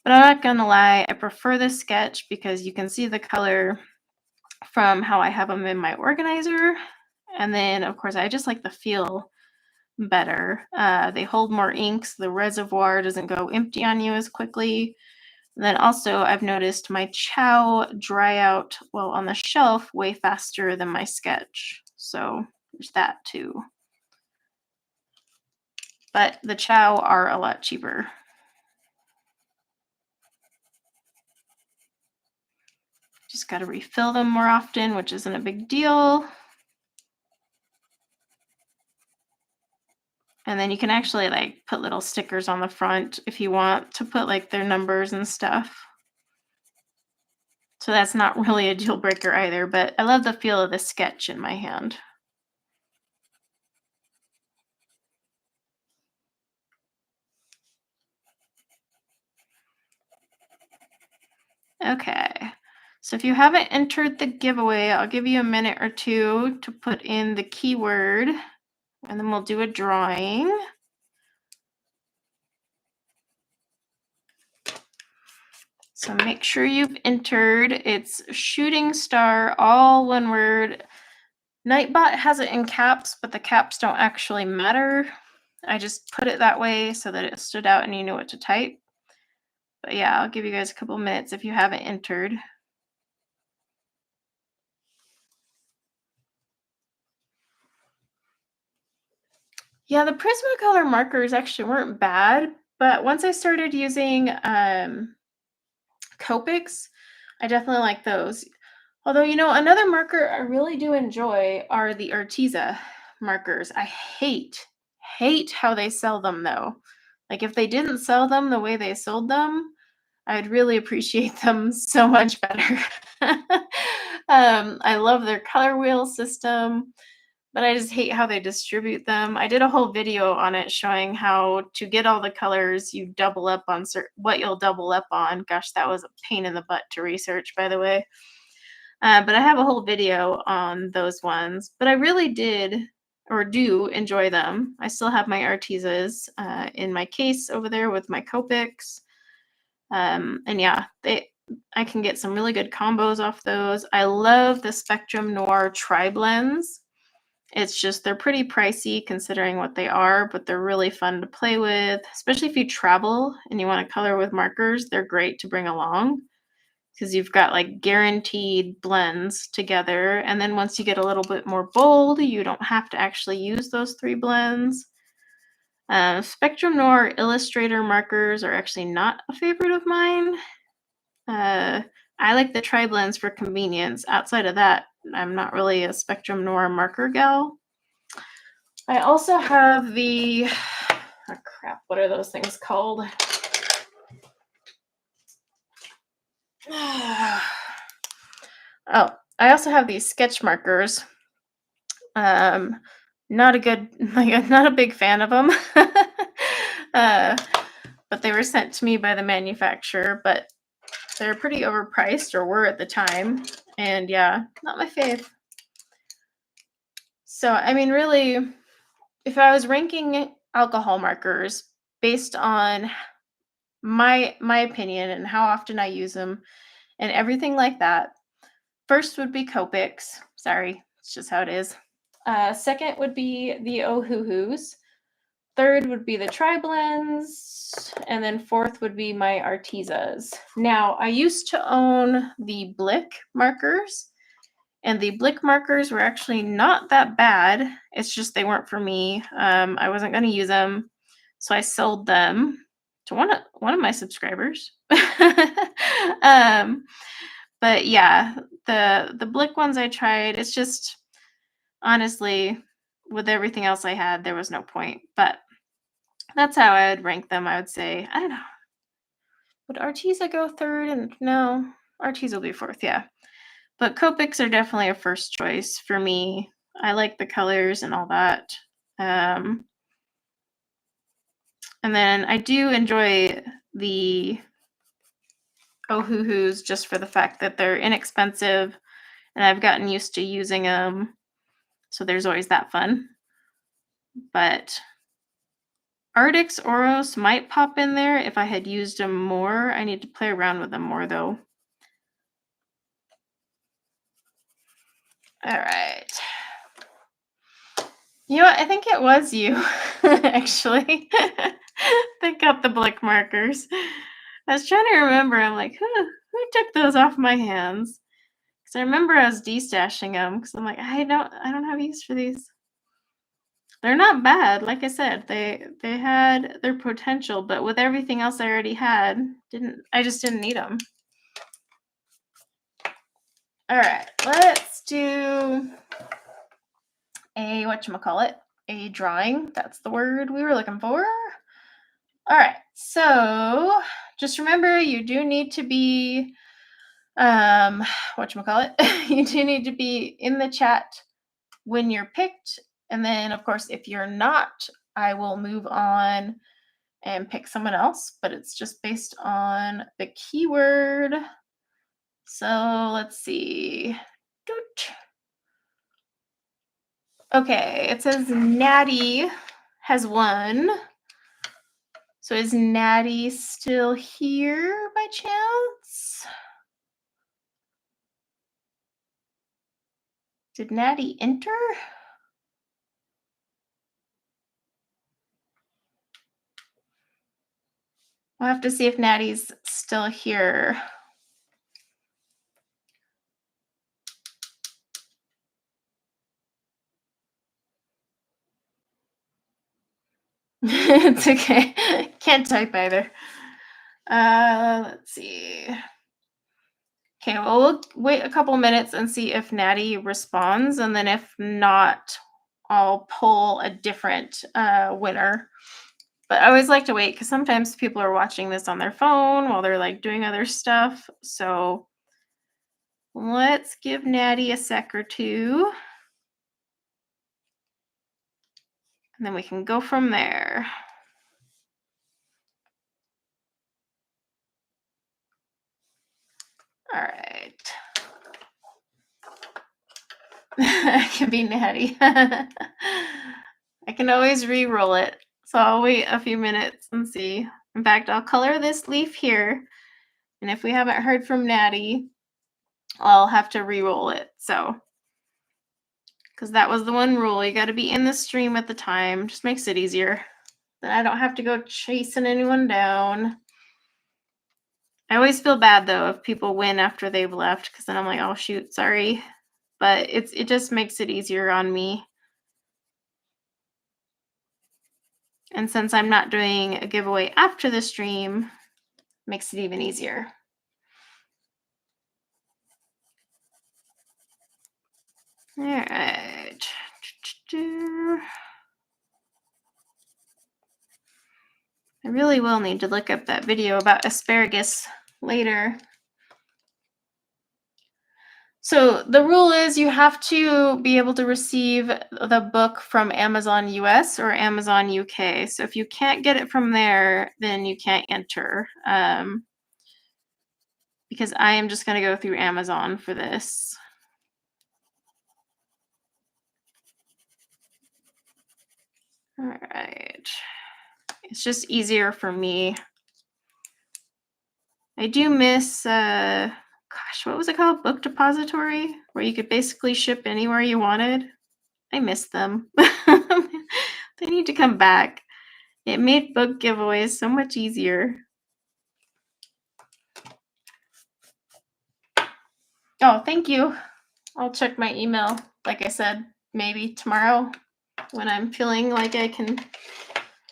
But I'm not gonna lie, I prefer this sketch because you can see the color from how I have them in my organizer, And then, of course, I just like the feel better. They hold more ink, so the reservoir doesn't go empty on you as quickly. And then also, I've noticed my chow dry out, well, on the shelf way faster than my sketch. So there's that too. But the chow are a lot cheaper. Just got to refill them more often, which isn't a big deal. And then you can actually like put little stickers on the front if you want to put like their numbers and stuff. So that's not really a deal breaker either, but I love the feel of the sketch in my hand. Okay, so if you haven't entered the giveaway, I'll give you a minute or two to put in the keyword, and then we'll do a drawing. So make sure you've entered. It's shooting star, all one word. Nightbot has it in caps, but the caps don't actually matter. I just put it that way so that it stood out and you knew what to type. But yeah, I'll give you guys a couple minutes if you haven't entered. Yeah, the Prismacolor markers actually weren't bad, but once I started using Copics, I definitely like those. Although, you know, another marker I really do enjoy are the Arrtx markers. I hate how they sell them though. Like if they didn't sell them the way they sold them, I'd really appreciate them so much better. I love their color wheel system, but I just hate how they distribute them. I did a whole video on it showing how to get all the colors. You double up on what you'll double up on. Gosh, that was a pain in the butt to research, by the way. But I have a whole video on those ones. But I really did or do enjoy them. I still have my Arrtx's in my case over there with my Copics. And yeah, I can get some really good combos off those. I love the Spectrum Noir tri-blends. It's just they're pretty pricey considering what they are, but they're really fun to play with, especially if you travel and you want to color with markers. They're great to bring along because you've got like guaranteed blends together. And then once you get a little bit more bold, you don't have to actually use those 3 blends. Spectrum Noir Illustrator markers are actually not a favorite of mine. I like the tri-blends for convenience. Outside of that, I'm not really a Spectrum Noir marker gal. I also have the, oh crap, what are those things called? Oh, I also have these sketch markers. Not a big fan of them. But they were sent to me by the manufacturer, but they're pretty overpriced, or were at the time. And yeah, not my fave. So, I mean, really, if I was ranking alcohol markers based on my opinion and how often I use them and everything like that, first would be Copics. Sorry, it's just how it is. Second would be the Ohuhus. Third would be the tri-blends. And then fourth would be my Arrtx's. Now, I used to own the Blick markers. And the Blick markers were actually not that bad. It's just they weren't for me. I wasn't going to use them. So I sold them to one of my subscribers. But yeah, the Blick ones I tried, it's just, honestly, with everything else I had, there was no point. But that's how I would rank them, I would say. I don't know. Would Arrtx go third? And no, Arrtx will be fourth, yeah. But Copics are definitely a first choice for me. I like the colors and all that. And then I do enjoy the Ohuhus just for the fact that they're inexpensive and I've gotten used to using them. So there's always that fun. But Arrtx Oros might pop in there if I had used them more. I need to play around with them more though. All right. You know what? I think it was you, actually. Pick up the blick markers. I was trying to remember. I'm like, who took those off my hands? Because I remember I was destashing them. Because I'm like, I don't have use for these. They're not bad. Like I said, they had their potential, but with everything else I already had, I just didn't need them. All right, let's do a whatchamacallit, a drawing. That's the word we were looking for. All right, so just remember you do need to be whatchamacallit. You do need to be in the chat when you're picked, and then of course if you're not, I will move on and pick someone else, but it's just based on the keyword. So let's see. Doot. Okay, it says Natty has won. So is Natty still here by chance? Did Natty enter? I'll have to see if Natty's still here. It's okay. Can't type either. Let's see. Okay, well, we'll wait a couple minutes and see if Natty responds, and then if not, I'll pull a different winner. But I always like to wait because sometimes people are watching this on their phone while they're like doing other stuff. So let's give Natty a sec or two. And then we can go from there. All right. I can be Natty. I can always re-roll it. So I'll wait a few minutes and see. In fact, I'll color this leaf here. And if we haven't heard from Natty, I'll have to re-roll it. So, because that was the one rule. You got to be in the stream at the time. Just makes it easier. Then I don't have to go chasing anyone down. I always feel bad, though, if people win after they've left. Because then I'm like, oh, shoot, sorry. But it just makes it easier on me. And since I'm not doing a giveaway after the stream, makes it even easier. All right. I really will need to look up that video about asparagus later. So the rule is you have to be able to receive the book from Amazon US or Amazon UK. So if you can't get it from there, then you can't enter. Because I am just going to go through Amazon for this. All right. It's just easier for me. I do miss, gosh, what was it called? Book Depository, where you could basically ship anywhere you wanted. I miss them. They need to come back. It made book giveaways so much easier. Oh, thank you. I'll check my email, like I said, maybe tomorrow when I'm feeling like I can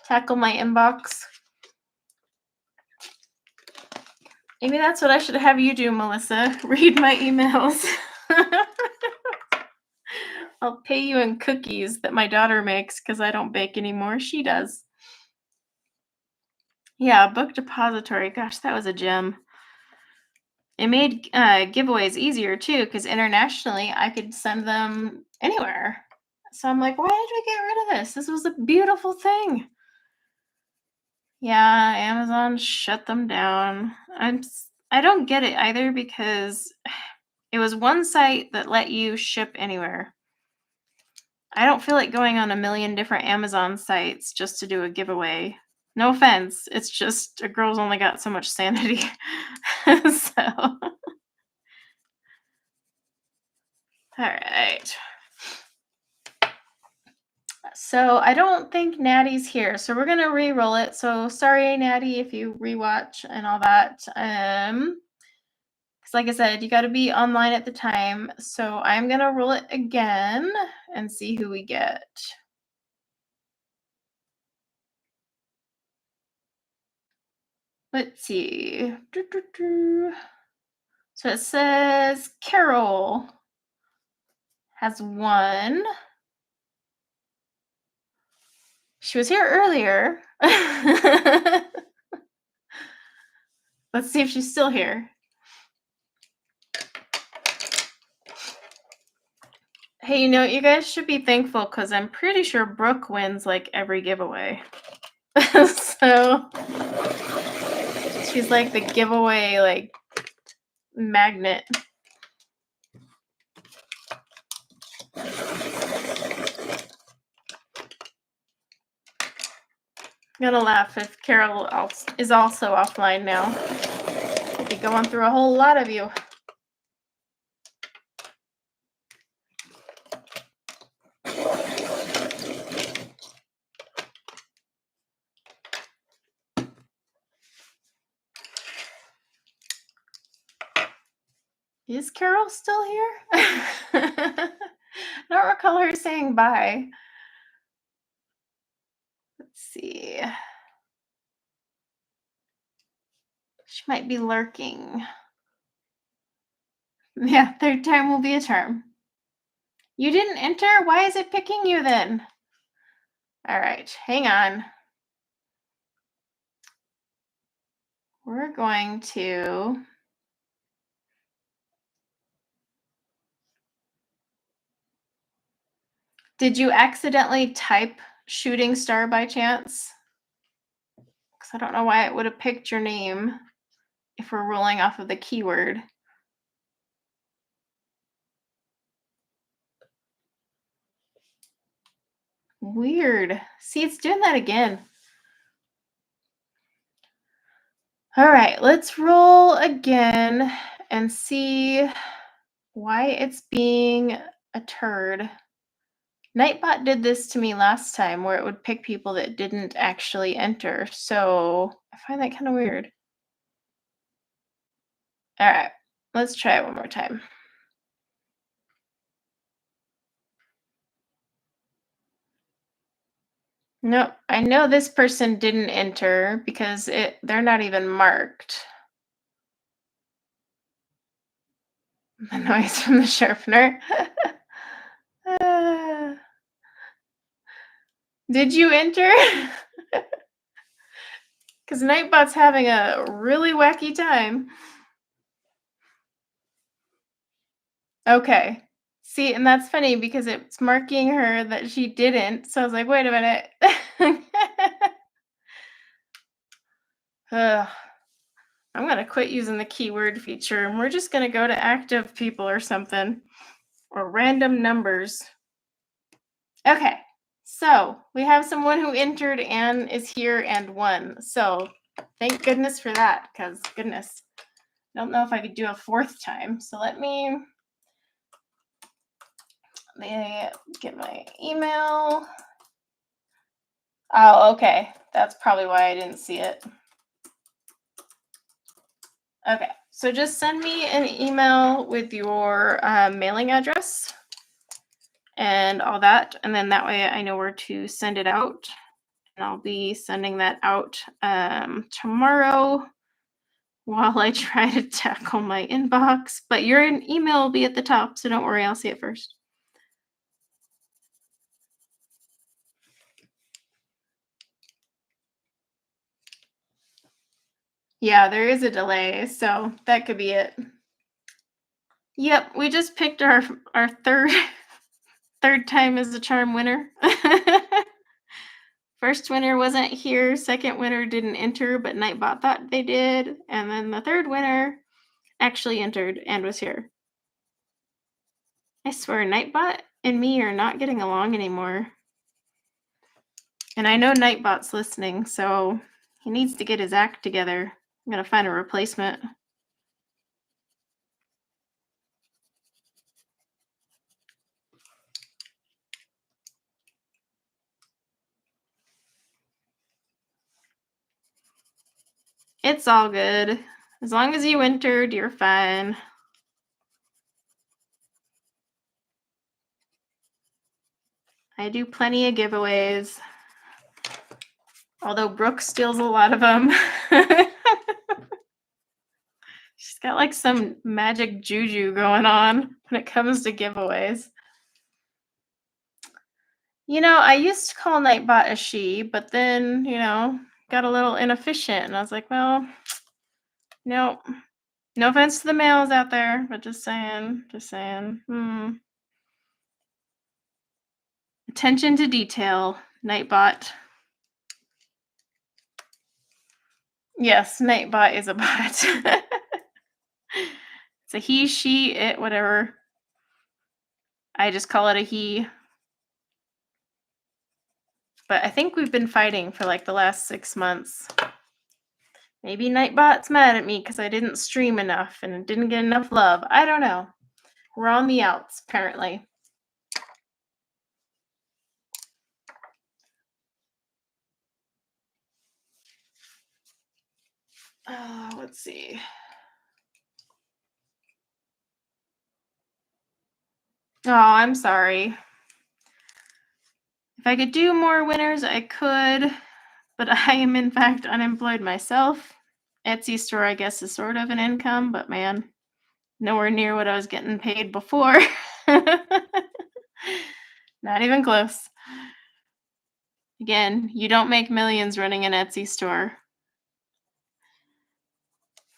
tackle my inbox. Maybe that's what I should have you do, Melissa. Read my emails. I'll pay you in cookies that my daughter makes because I don't bake anymore. She does. Yeah, book depository. Gosh, that was a gem. It made giveaways easier too because internationally I could send them anywhere. So I'm like, why did we get rid of this? This was a beautiful thing. Yeah, Amazon shut them down. I don't get it either because it was one site that let you ship anywhere. I don't feel like going on a million different Amazon sites just to do a giveaway. No offense. It's just a girl's only got so much sanity. So, all right. So I don't think Natty's here. So we're gonna re-roll it. So sorry, Natty, if you rewatch and all that. Because like I said, you got to be online at the time. So I'm gonna roll it again and see who we get. Let's see. So it says Carol has 1. She was here earlier. Let's see if she's still here. Hey, you know, you guys should be thankful because I'm pretty sure Brooke wins like every giveaway. So she's like the giveaway like magnet. I'm gonna laugh if Carol is also offline now. I'll be going through a whole lot of you. Is Carol still here? I don't recall her saying bye. Let's see. She might be lurking. Yeah, 3rd time will be a charm. You didn't enter? Why is it picking you then? All right, hang on. We're going to... Did you accidentally type shooting star by chance? Because I don't know why it would have picked your name if we're rolling off of the keyword. Weird. See, it's doing that again. All right, let's roll again and see why it's being a turd. Nightbot did this to me last time where it would pick people that didn't actually enter. So I find that kind of weird. All right, let's try it one more time. Nope, I know this person didn't enter because they're not even marked. The noise from the sharpener. Did you enter? Because Nightbot's having a really wacky time. Okay. See, and that's funny because it's marking her that she didn't. So I was like, wait a minute. Ugh. I'm going to quit using the keyword feature and we're just going to go to active people or something. Or random numbers. Okay. So we have someone who entered and is here and won. So thank goodness for that, because goodness, I don't know if I could do a 4th time. So let me get my email. Oh, okay. That's probably why I didn't see it. Okay. So just send me an email with your mailing address and all that. And then that way I know where to send it out. And I'll be sending that out tomorrow while I try to tackle my inbox. But your email will be at the top, so don't worry, I'll see it first. Yeah, there is a delay, so that could be it. Yep, we just picked our third time as a charm winner. First winner wasn't here, second winner didn't enter, but Nightbot thought they did, and then the third winner actually entered and was here. I swear, Nightbot and me are not getting along anymore. And I know Nightbot's listening, so he needs to get his act together. I'm gonna find a replacement. It's all good. As long as you entered, you're fine. I do plenty of giveaways. Although Brooke steals a lot of them. She's got like some magic juju going on when it comes to giveaways. You know, I used to call Nightbot a she, but then, you know, got a little inefficient. And I was like, well, no. No offense to the males out there, but just saying, Attention to detail, Nightbot. Yes, Nightbot is a bot. It's a he, she, it, whatever. I just call it a he. But I think we've been fighting for like the last 6 months. Maybe Nightbot's mad at me because I didn't stream enough and didn't get enough love. I don't know. We're on the outs, apparently. Let's see. Oh, I'm sorry. If I could do more winners, I could, but I am in fact unemployed myself. Etsy store, I guess, is sort of an income, but man, nowhere near what I was getting paid before. Not even close. Again, you don't make millions running an Etsy store.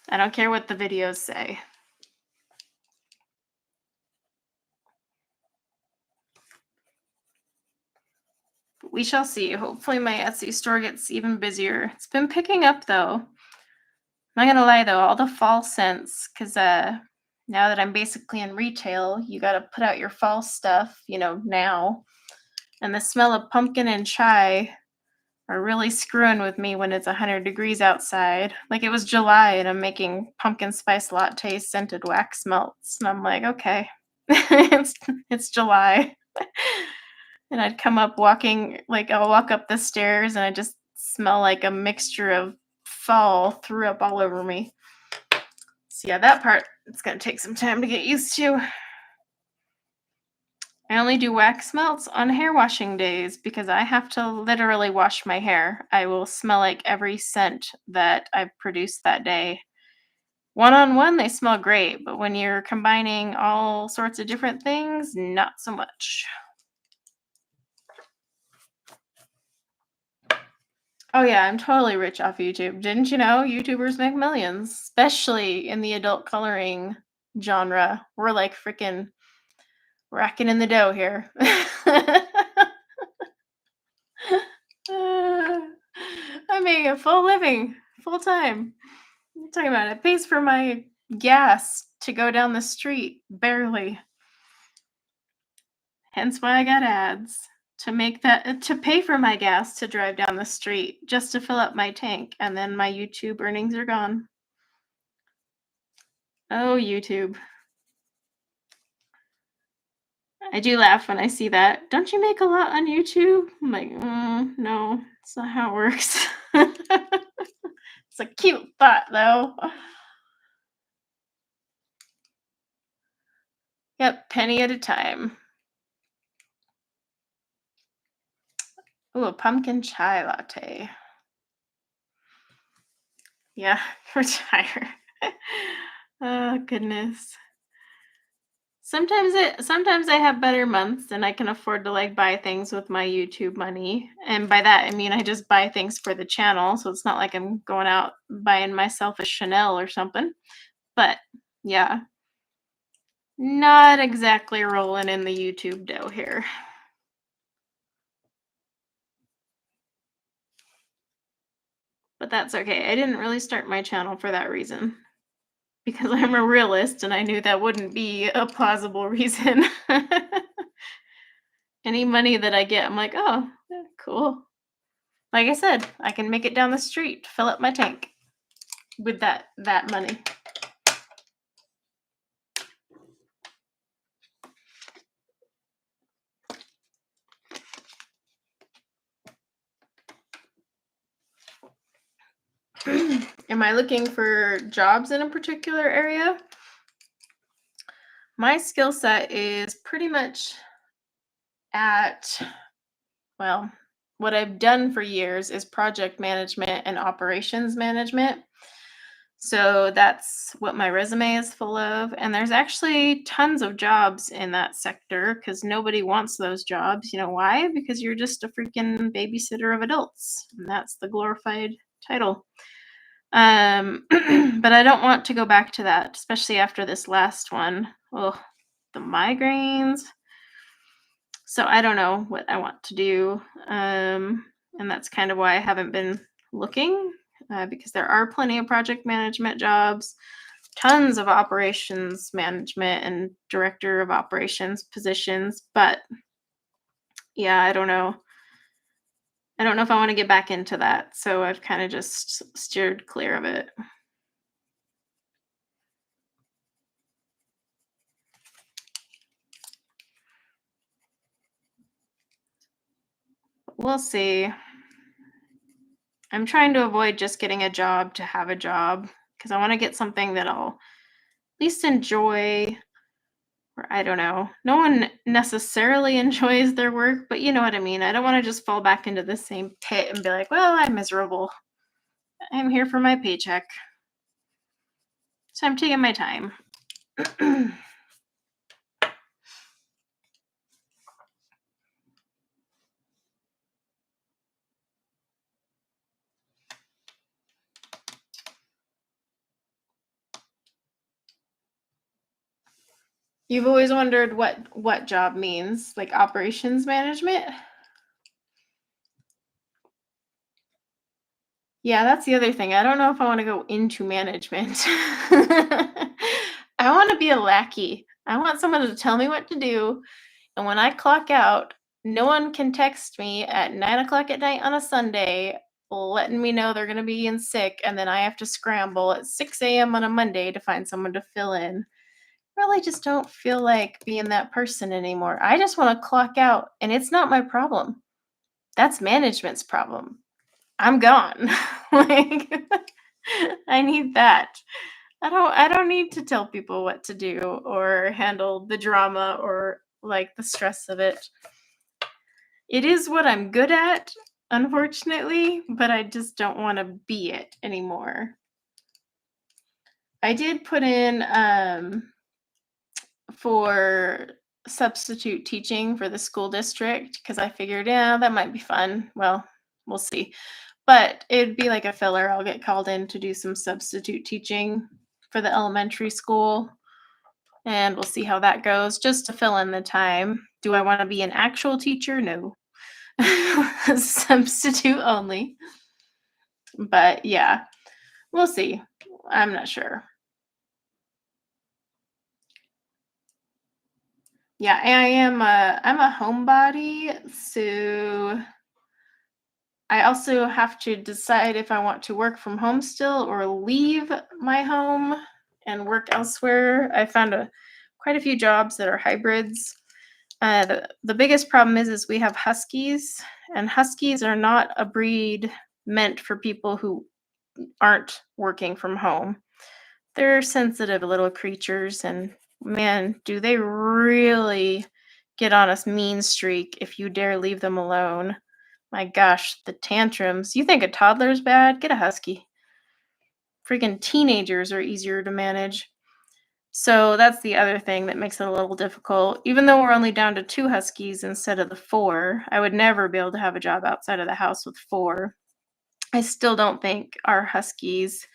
I don't care what the videos say. But we shall see. Hopefully my Etsy store gets even busier. It's been picking up though. I'm not gonna lie though, all the fall scents, because now that I'm basically in retail, you gotta put out your fall stuff, you know, now. And the smell of pumpkin and chai are really screwing with me when it's 100 degrees outside. Like it was July and I'm making pumpkin spice latte scented wax melts. And I'm like, okay, it's July. And I'd come up walking, like I'll walk up the stairs and I just smell like a mixture of fall threw up all over me. So yeah, that part, it's gonna take some time to get used to. I only do wax melts on hair washing days because I have to literally wash my hair. I will smell like every scent that I've produced that day. One-on-one, they smell great, but when you're combining all sorts of different things, not so much. Oh yeah, I'm totally rich off YouTube. Didn't you know YouTubers make millions, especially in the adult coloring genre? We're like freaking racking in the dough here. I'm making a full living, full time. What are you talking about? It pays for my gas to go down the street, barely. Hence why I got ads to pay for my gas to drive down the street just to fill up my tank, and then my YouTube earnings are gone. Oh, YouTube. I do laugh when I see that. Don't you make a lot on YouTube? I'm like, no, that's not how it works. It's a cute thought, though. Yep, penny at a time. Ooh, a pumpkin chai latte. Yeah, retire. Oh, goodness. Sometimes I have better months and I can afford to like buy things with my YouTube money. And by that I mean I just buy things for the channel, so it's not like I'm going out buying myself a Chanel or something. But yeah, not exactly rolling in the YouTube dough here. But that's okay. I didn't really start my channel for that reason. Because I'm a realist and I knew that wouldn't be a plausible reason. Any money that I get, I'm like, oh, yeah, cool. Like I said, I can make it down the street, fill up my tank with that money. Am I looking for jobs in a particular area? My skill set is pretty much at, well, what I've done for years is project management and operations management. So that's what my resume is full of. And there's actually tons of jobs in that sector because nobody wants those jobs. You know why? Because you're just a freaking babysitter of adults. And that's the glorified title. But I don't want to go back to that, especially after this last one. Oh, the migraines. So I don't know what I want to do. And that's kind of why I haven't been looking, because there are plenty of project management jobs, tons of operations management and director of operations positions. But yeah, I don't know. I don't know if I want to get back into that. So I've kind of just steered clear of it. We'll see. I'm trying to avoid just getting a job to have a job because I want to get something that I'll at least enjoy. Or I don't know. No one necessarily enjoys their work, but you know what I mean. I don't want to just fall back into the same pit and be like, well, I'm miserable. I'm here for my paycheck. So I'm taking my time. You've always wondered what job means, like operations management? Yeah, that's the other thing. I don't know if I want to go into management. I want to be a lackey. I want someone to tell me what to do. And when I clock out, no one can text me at 9 o'clock at night on a Sunday letting me know they're going to be in sick. And then I have to scramble at 6 a.m. on a Monday to find someone to fill in. Really just don't feel like being that person anymore. I just want to clock out, and it's not my problem. That's management's problem. I'm gone. Like I need that. I don't need to tell people what to do or handle the drama or like the stress of it. It is what I'm good at, unfortunately, but I just don't want to be it anymore. I did put in for substitute teaching for the school district because I figured, yeah, that might be fun. Well, we'll see. But it'd be like a filler. I'll get called in to do some substitute teaching for the elementary school, and we'll see how that goes just to fill in the time. Do I want to be an actual teacher? No. Substitute only. But yeah, we'll see. I'm not sure. Yeah, I'm a homebody, so I also have to decide if I want to work from home still or leave my home and work elsewhere. I found quite a few jobs that are hybrids. The biggest problem is we have huskies, and huskies are not a breed meant for people who aren't working from home. They're sensitive little creatures, and man, do they really get on a mean streak if you dare leave them alone. My gosh, the tantrums. You think a toddler's bad? Get a husky. Freaking teenagers are easier to manage. So that's the other thing that makes it a little difficult. Even though we're only down to 2 huskies instead of the 4, I would never be able to have a job outside of the house with 4. I still don't think our huskies,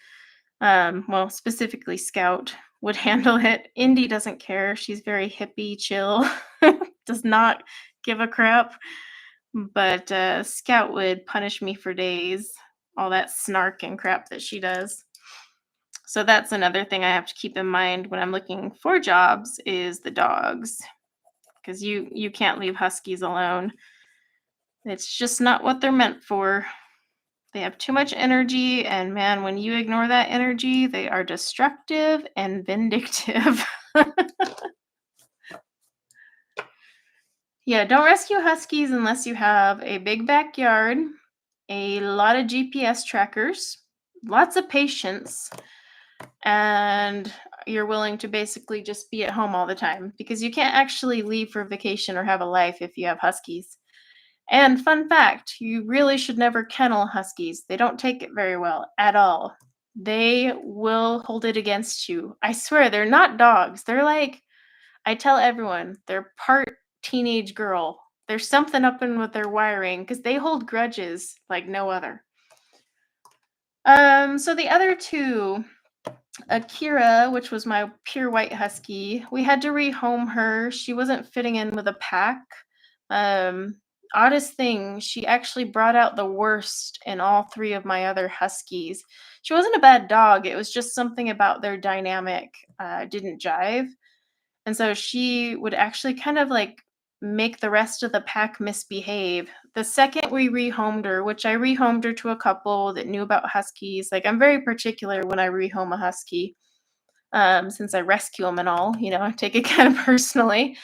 well, specifically Scout, would handle it. Indy doesn't care. She's very hippie, chill, does not give a crap. But Scout would punish me for days. All that snark and crap that she does. So that's another thing I have to keep in mind when I'm looking for jobs is the dogs. Because you can't leave huskies alone. It's just not what they're meant for. They have too much energy, and man, when you ignore that energy, they are destructive and vindictive. Yeah, don't rescue huskies unless you have a big backyard, a lot of GPS trackers, lots of patience, and you're willing to basically just be at home all the time because you can't actually leave for vacation or have a life if you have huskies. And fun fact, you really should never kennel huskies. They don't take it very well at all. They will hold it against you. I swear, they're not dogs. They're like, I tell everyone, they're part teenage girl. There's something up in with their wiring because they hold grudges like no other. So the other two, Akira, which was my pure white husky, we had to rehome her. She wasn't fitting in with a pack. Um, Oddest thing, she actually brought out the worst in all three of my other huskies. She wasn't a bad dog. It was just something about their dynamic didn't jive. And so she would actually kind of like make the rest of the pack misbehave. The second we rehomed her, which I rehomed her to a couple that knew about huskies, like I'm very particular when I rehome a husky, since I rescue them and all, I take it kind of personally.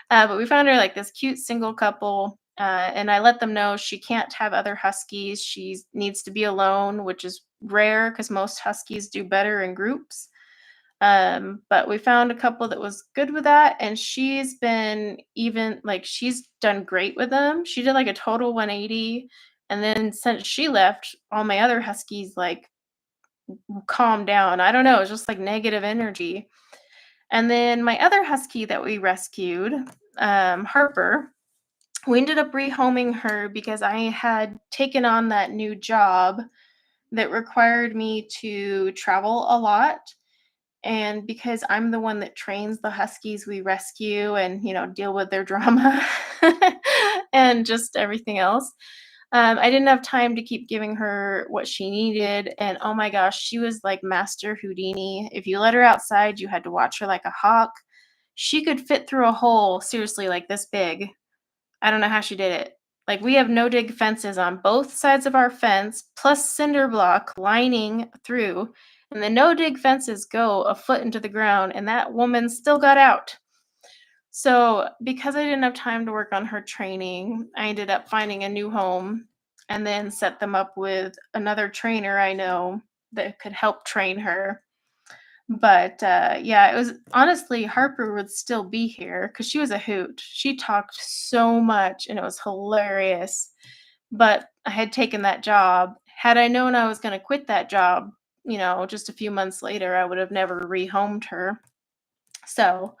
But we found her like this cute single couple, and I let them know she can't have other huskies. She needs to be alone, which is rare because most huskies do better in groups. But we found a couple that was good with that, and she's been even like she's done great with them. She did like a total 180, and then since she left, all my other huskies like calmed down. I don't know, it's just like negative energy. And then my other husky that we rescued, Harper, we ended up rehoming her because I had taken on that new job that required me to travel a lot. And because I'm the one that trains the huskies we rescue and, deal with their drama and just everything else, I didn't have time to keep giving her what she needed. And oh my gosh, she was like Master Houdini. If you let her outside, you had to watch her like a hawk. She could fit through a hole, seriously, like this big. I don't know how she did it. Like, we have no dig fences on both sides of our fence, plus cinder block lining through. And the no dig fences go a foot into the ground, and that woman still got out. So, because I didn't have time to work on her training, I ended up finding a new home and then set them up with another trainer I know that could help train her. But yeah, it was honestly Harper would still be here because she was a hoot. She talked so much and it was hilarious. But I had taken that job. Had I known I was going to quit that job, just a few months later, I would have never rehomed her. So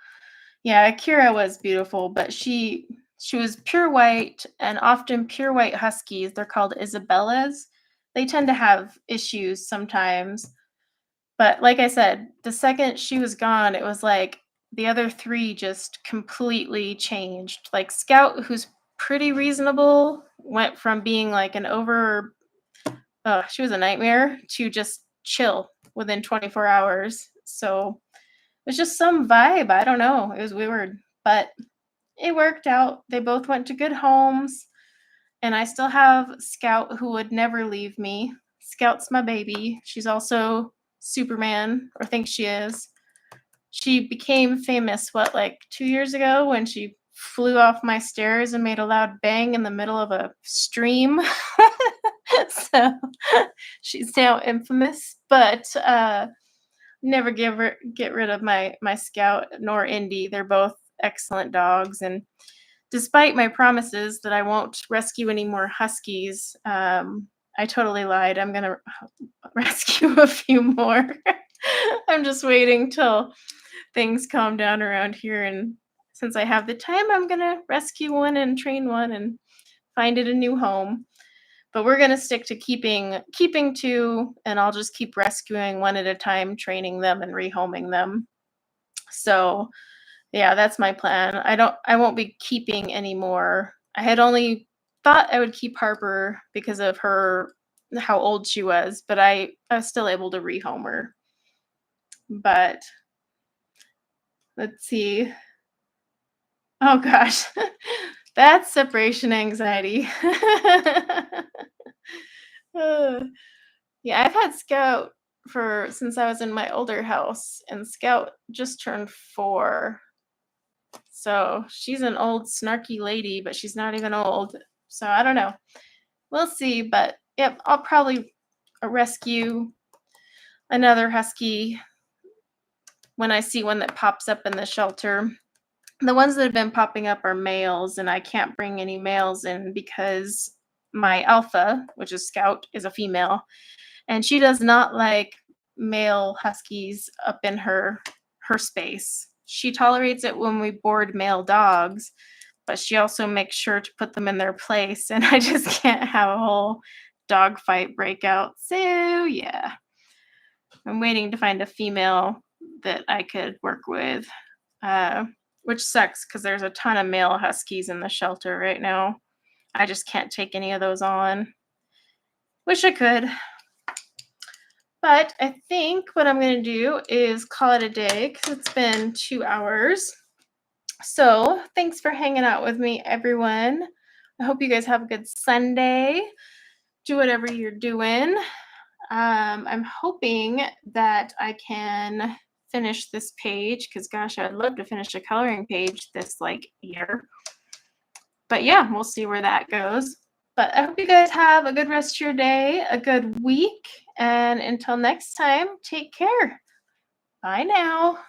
yeah, Akira was beautiful, but she was pure white, and often pure white huskies, they're called Isabellas. They tend to have issues sometimes. But like I said, the second she was gone, it was like the other three just completely changed. Like Scout, who's pretty reasonable, went from being like she was a nightmare to just chill within 24 hours. So it was just some vibe. I don't know. It was weird, but it worked out. They both went to good homes, and I still have Scout who would never leave me. Scout's my baby. She's also Superman, or thinks she is. She became famous, like 2 years ago when she flew off my stairs and made a loud bang in the middle of a stream. So she's now infamous, but never get rid of my Scout nor Indy. They're both excellent dogs, and despite my promises that I won't rescue any more huskies, I totally lied. I'm gonna rescue a few more. I'm just waiting till things calm down around here, and since I have the time, I'm gonna rescue one and train one and find it a new home. But we're gonna stick to keeping two, and I'll just keep rescuing one at a time, training them and rehoming them. So yeah, that's my plan. I won't be keeping any more. I had only thought I would keep Harper because of how old she was, but I was still able to rehome her. But let's see. Oh gosh. That's separation anxiety. Uh, yeah, I've had Scout for since I was in my older house, and Scout just turned 4. So she's an old snarky lady, but she's not even old. So I don't know. We'll see. But yep, I'll probably rescue another husky when I see one that pops up in the shelter. The ones that have been popping up are males, and I can't bring any males in because my alpha, which is Scout, is a female, and she does not like male huskies up in her space. She tolerates it when we board male dogs, but she also makes sure to put them in their place, and I just can't have a whole dog fight break out. So yeah, I'm waiting to find a female that I could work with, which sucks because there's a ton of male huskies in the shelter right now. I just can't take any of those on. Wish I could. But I think what I'm going to do is call it a day because it's been 2 hours. So thanks for hanging out with me, everyone. I hope you guys have a good Sunday. Do whatever you're doing. I'm hoping that I can finish this page because, gosh, I'd love to finish a coloring page this year. But yeah, we'll see where that goes. But I hope you guys have a good rest of your day, a good week, and until next time, take care. Bye now.